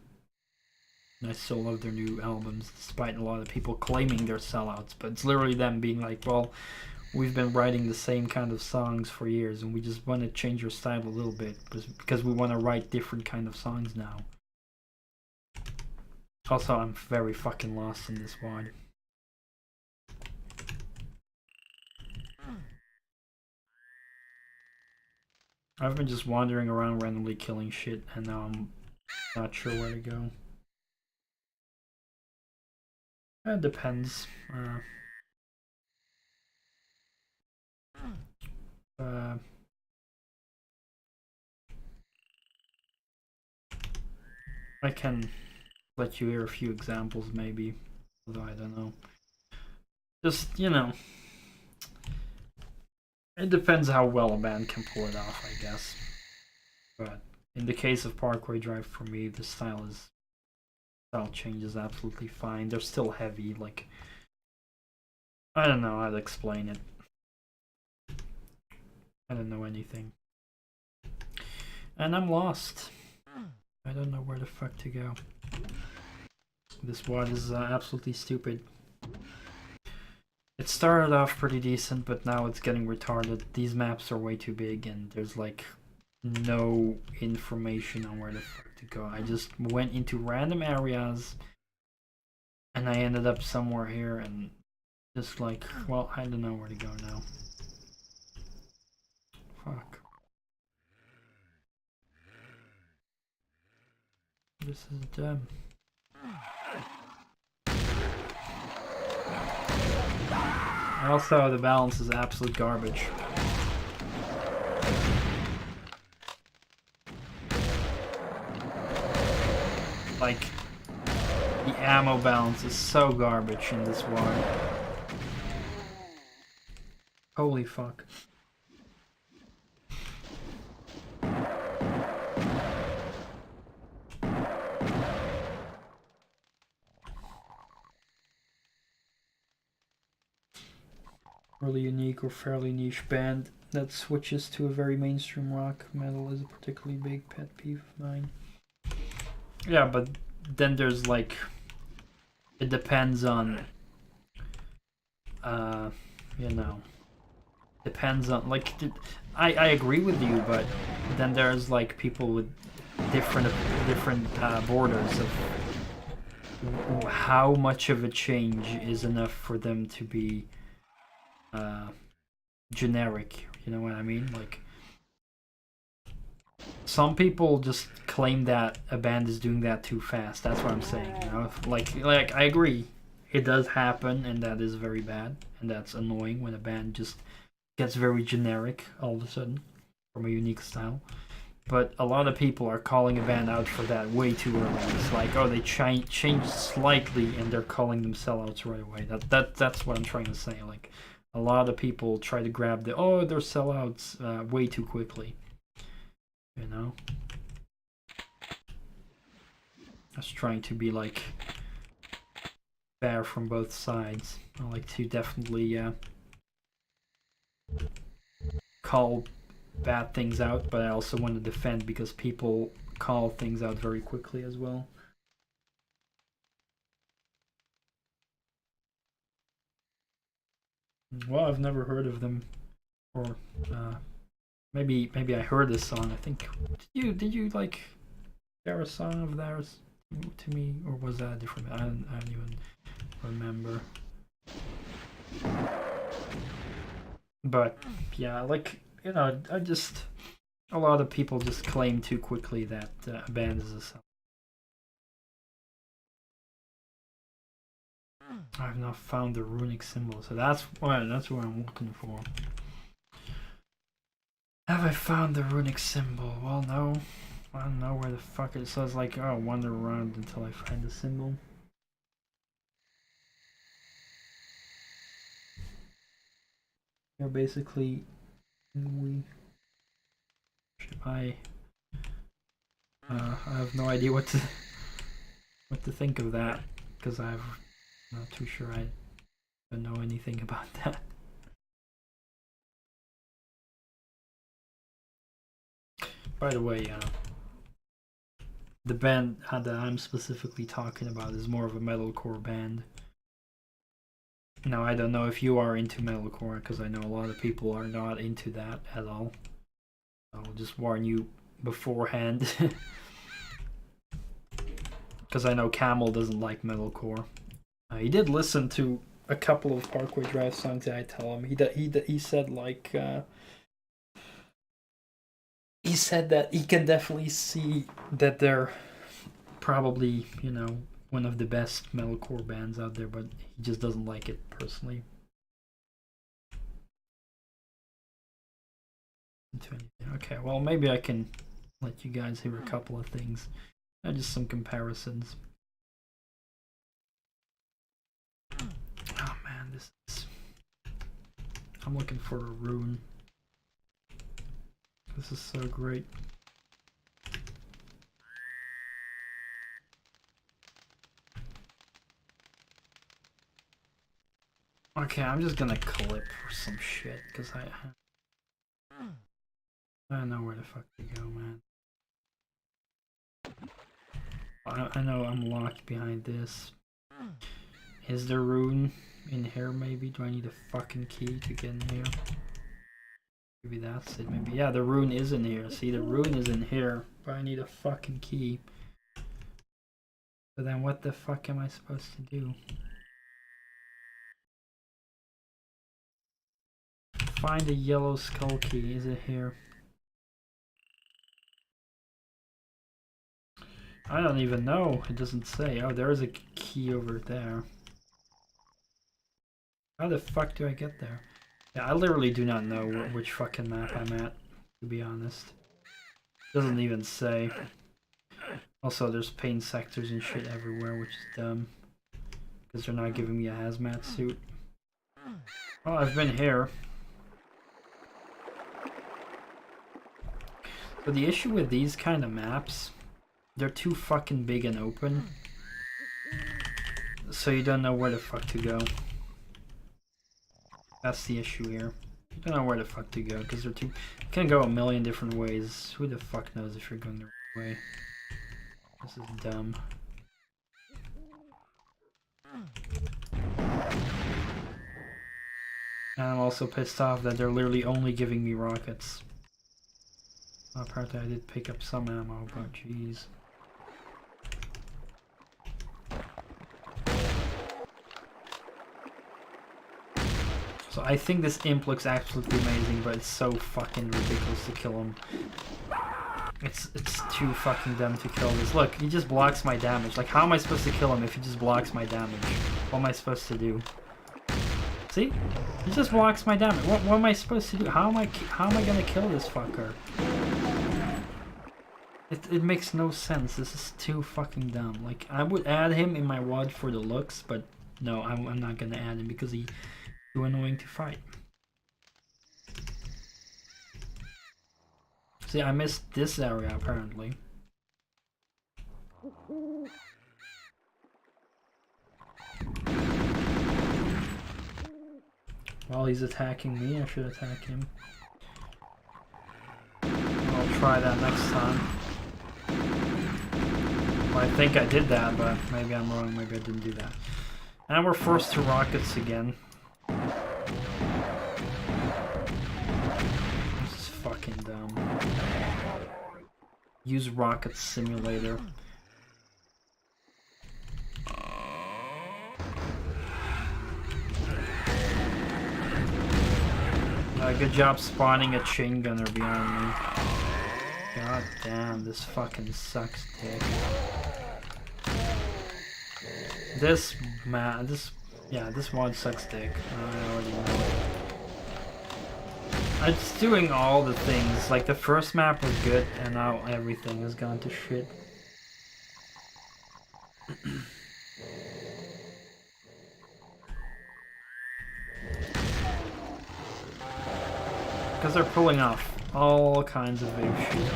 And I still love their new albums, despite a lot of people claiming they're sellouts. But it's literally them being like, well, we've been writing the same kind of songs for years, and we just want to change our style a little bit because we want to write different kind of songs now. Also, I'm very fucking lost in this WOD. I've been just wandering around randomly killing shit, and now I'm not sure where to go. It depends. I can let you hear a few examples, maybe. Although I don't know. Just, you know. It depends how well a band can pull it off, I guess. But in the case of Parkway Drive, for me, the style change is absolutely fine. They're still heavy, like, I don't know how to explain it. I don't know anything. And I'm lost. I don't know where the fuck to go. This WAD is absolutely stupid. It started off pretty decent, but now it's getting retarded. These maps are way too big, and there's like no information on where the fuck to go. I just went into random areas, and I ended up somewhere here, and just like, well, I don't know where to go now. Fuck. This is dumb. Also, the balance is absolute garbage. Like, the ammo balance is so garbage in this one. Holy fuck. Really unique or fairly niche band that switches to a very mainstream rock metal is a particularly big pet peeve of mine. Yeah, but then there's like, it depends on, you know, depends on, like, I agree with you, but then there's like people with different borders of how much of a change is enough for them to be generic, you know what I mean? Like, some people just claim that a band is doing that too fast. That's what I'm saying, you know? Like I agree, it does happen, and that is very bad, and that's annoying when a band just gets very generic all of a sudden from a unique style. But a lot of people are calling a band out for that way too early. It's like, oh, they changed slightly, and they're calling them sellouts right away. That's what I'm trying to say. Like, a lot of people try to grab the, oh, they're sellouts way too quickly. You know? I was trying to be, like, fair from both sides. I like to definitely call bad things out, but I also want to defend because people call things out very quickly as well. Well, I've never heard of them, or maybe I heard this song. I think did you like share a song of theirs to me, or was that a different? I don't even remember. But yeah, like, you know, a lot of people just claim too quickly that a band is a song. I've not found the runic symbol, so that's what I'm looking for. Have I found the runic symbol? Well, no. I don't know where the fuck it says, like, oh, wander around until I find the symbol. Yeah, basically, I have no idea what to think of that, because I'm not too sure I don't know anything about that. By the way, the band that I'm specifically talking about is more of a metalcore band. Now, I don't know if you are into metalcore, because I know a lot of people are not into that at all. I'll just warn you beforehand. Because I know Camel doesn't like metalcore. He did listen to a couple of Parkway Drive songs that I tell him. He said, like, he said that he can definitely see that they're probably, you know, one of the best metalcore bands out there, but he just doesn't like it personally. Okay, well, maybe I can let you guys hear a couple of things. Just some comparisons. Oh man, this is... I'm looking for a rune. This is so great. Okay, I'm just gonna clip for some shit, because I don't know where the fuck to go, man. I know I'm locked behind this. Is there rune in here maybe? Do I need a fucking key to get in here? Maybe that's it, maybe. Yeah, the rune is in here. See, the rune is in here, but I need a fucking key. So then what the fuck am I supposed to do? Find a yellow skull key. Is it here? I don't even know. It doesn't say. Oh, there is a key over there. How the fuck do I get there? Yeah, I literally do not know which fucking map I'm at, to be honest. Doesn't even say. Also, there's paint sectors and shit everywhere, which is dumb. Because they're not giving me a hazmat suit. Well, I've been here. So the issue with these kind of maps, they're too fucking big and open. So you don't know where the fuck to go. That's the issue here. You don't know where the fuck to go because they're too... You can go a million different ways. Who the fuck knows if you're going the right way? This is dumb. And I'm also pissed off that they're literally only giving me rockets. Well, apparently I did pick up some ammo, but jeez. So I think this imp looks absolutely amazing, but it's so fucking ridiculous to kill him. It's too fucking dumb to kill this. Look, he just blocks my damage. Like, how am I supposed to kill him if he just blocks my damage? What am I supposed to do? See? He just blocks my damage. What am I supposed to do? How am I gonna kill this fucker? It makes no sense. This is too fucking dumb. Like, I would add him in my WOD for the looks, but no, I'm not gonna add him because he's too annoying to fight. See, I missed this area apparently. While he's attacking me, I should attack him. I'll try that next time. Well, I think I did that, but maybe I'm wrong. Maybe I didn't do that. And we're forced to rockets again. This is fucking dumb. Use rocket simulator. Good job spawning a chain gunner behind me. God damn, this fucking sucks, dick. This mod sucks dick. I already know. It's doing all the things. Like, the first map was good, and now everything has gone to shit. Because they're pulling off all kinds of issues.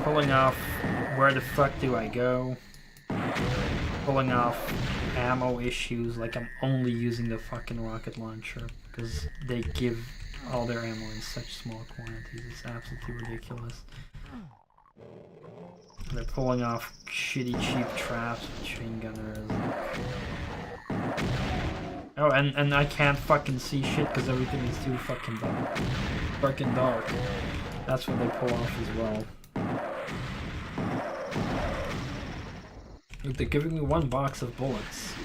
Pulling off where the fuck do I go? Pulling off ammo issues, like I'm only using the fucking rocket launcher because they give all their ammo in such small quantities. It's absolutely ridiculous. They're pulling off shitty cheap traps with chain gunners. Oh, and I can't fucking see shit because everything is too fucking dark. Fucking dark. That's what they pull off as well. Look, they're giving me 1 box of bullets.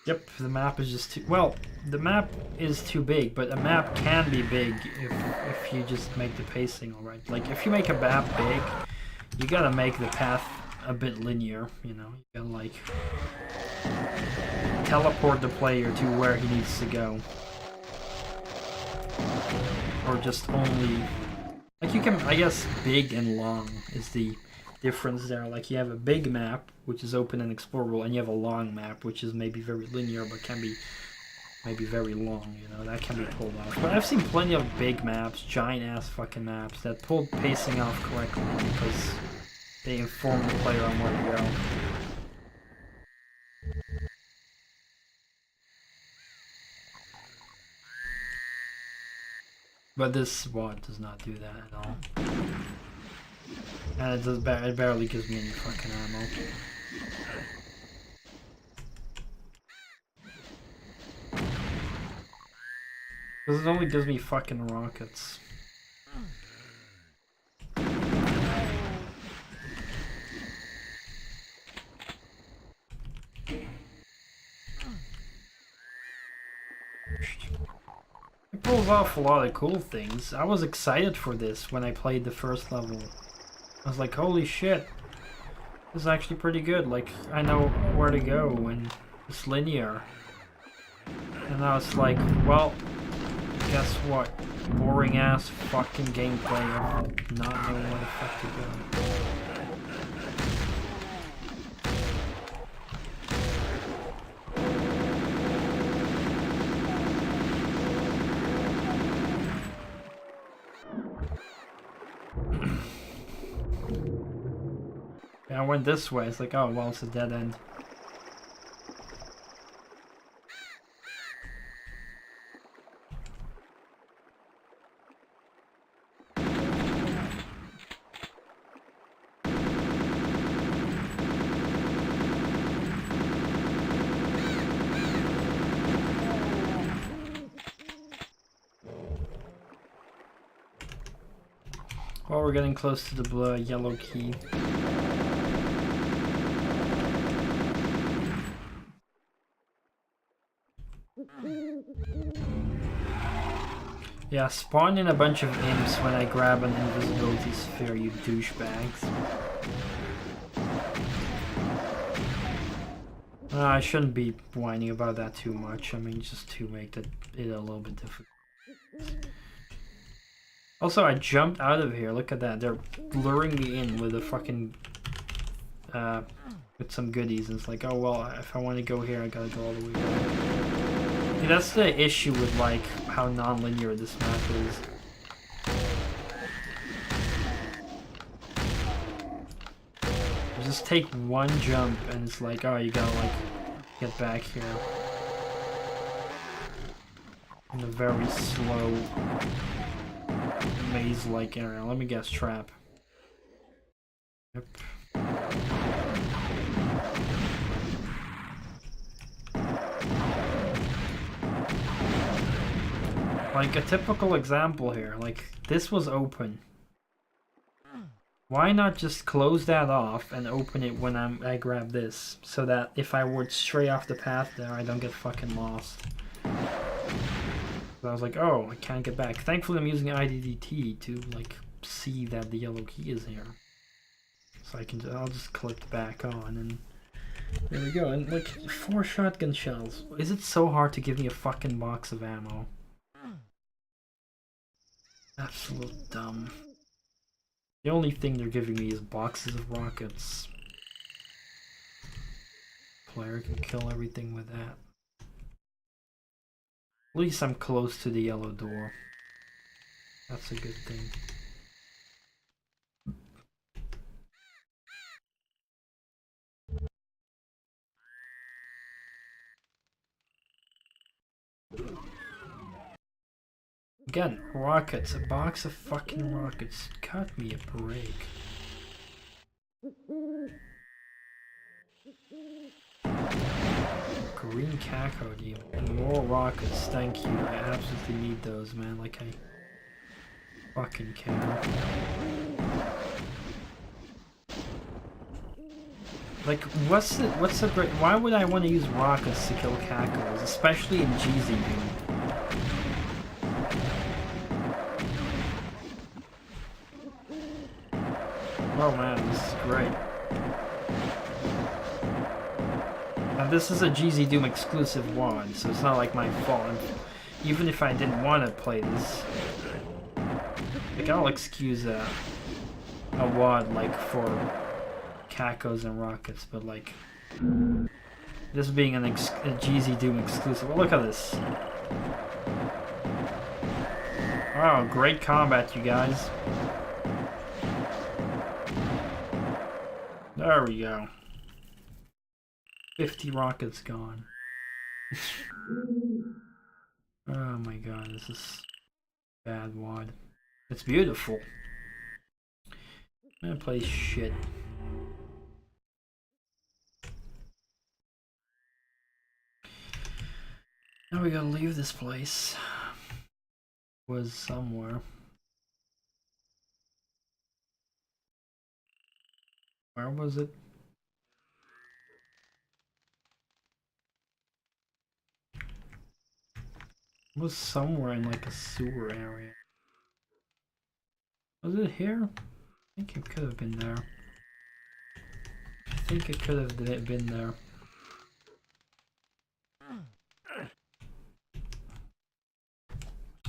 Yep, the map is just too... Well, the map is too big, but a map can be big if you just make the pacing alright. Like, if you make a map big, you gotta make the path a bit linear, you know? You gotta, like, teleport the player to where he needs to go. Or just only... Like, you can... I guess big and long is the difference there. Like, you have a big map, which is open and explorable, and you have a long map, which is maybe very linear, but can be maybe very long, you know, that can be pulled off. But I've seen plenty of big maps, giant-ass fucking maps, that pulled pacing off correctly because they inform the player on where to go. But this WAD does not do that at all. And it barely gives me any fucking ammo. Because it only gives me fucking rockets. It pulls off a lot of cool things. I was excited for this when I played the first level. I was like, holy shit, this is actually pretty good. Like, I know where to go and it's linear. And now it's like, well, guess what? Boring ass fucking gameplay of not knowing where the fuck to go. I went this way, it's like, oh, well, it's a dead end. Well, we're getting close to the yellow key. Yeah, spawn in a bunch of imps when I grab an invisibility sphere, you douchebags. I shouldn't be whining about that too much. I mean, just to make it a little bit difficult. Also, I jumped out of here. Look at that. They're luring me in with a fucking... with some goodies. And it's like, oh, well, if I want to go here, I gotta go all the way back. See, that's the issue with, like, how non-linear this map is. You just take one jump and it's like, oh, you gotta, like, get back here. In a very slow, maze-like area. Let me guess, trap. Yep. Like a typical example here, like this was open. Why not just close that off and open it when I grab this, so that if I were stray off the path there, I don't get fucking lost. So I was like, oh, I can't get back. Thankfully, I'm using IDDT to like see that the yellow key is here, so I'll just click back on and there we go. And like 4 shotgun shells. Is it so hard to give me a fucking box of ammo? Absolute dumb. The only thing they're giving me is boxes of rockets. Player can kill everything with that. At least I'm close to the yellow door. That's a good thing. Again, rockets. A box of fucking rockets. Cut me a break. Green Cacoward, and more rockets. Thank you. I absolutely need those, man. Like I fucking care. Like, what's the great? Why would I want to use rockets to kill Cacowards, especially in GZ Doom? Oh man, this is great. Now this is a GZ Doom exclusive WAD, so it's not like my fault. Even if I didn't want to play this, like I'll excuse a WAD like for Cacos and rockets, but like this being a GZ Doom exclusive. Well, look at this. Oh, great combat, you guys. There we go. 50 rockets gone. Oh my god, this is bad WAD. It's beautiful. I'm gonna play shit. Now we gotta leave this place. Was somewhere. Where was it? It was somewhere in like a sewer area. Was it here? I think it could have been there. I think it could have been there.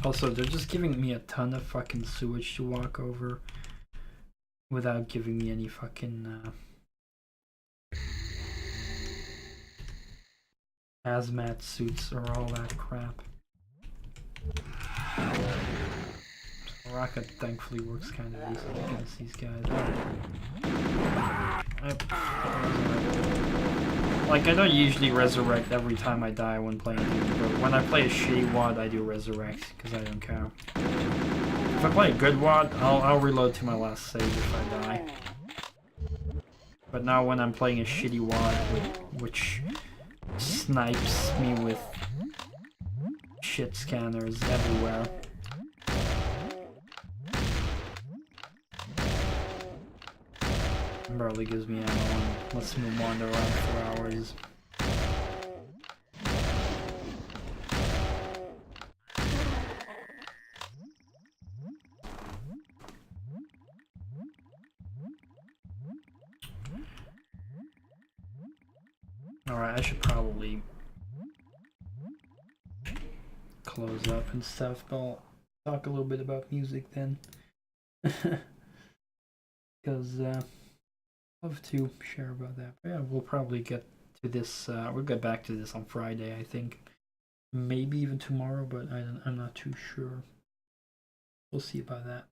Also, they're just giving me a ton of fucking sewage to walk over without giving me any fucking hazmat suits or all that crap. Rocket thankfully works kind of easily against these guys. Like, I don't usually resurrect every time I die when playing Doom, but when I play a shitty WAD, I do resurrect, because I don't care. If I play a good WAD, I'll reload to my last save if I die. But now when I'm playing a shitty WAD, which snipes me with shit scanners everywhere. Barely gives me ammo and lets me wander around for hours. Alright, I should probably close up and stuff, but I'll talk a little bit about music then. Because I'd love to share about that. But yeah, we'll probably get to this, we'll get back to this on Friday, I think. Maybe even tomorrow, but I'm not too sure. We'll see about that.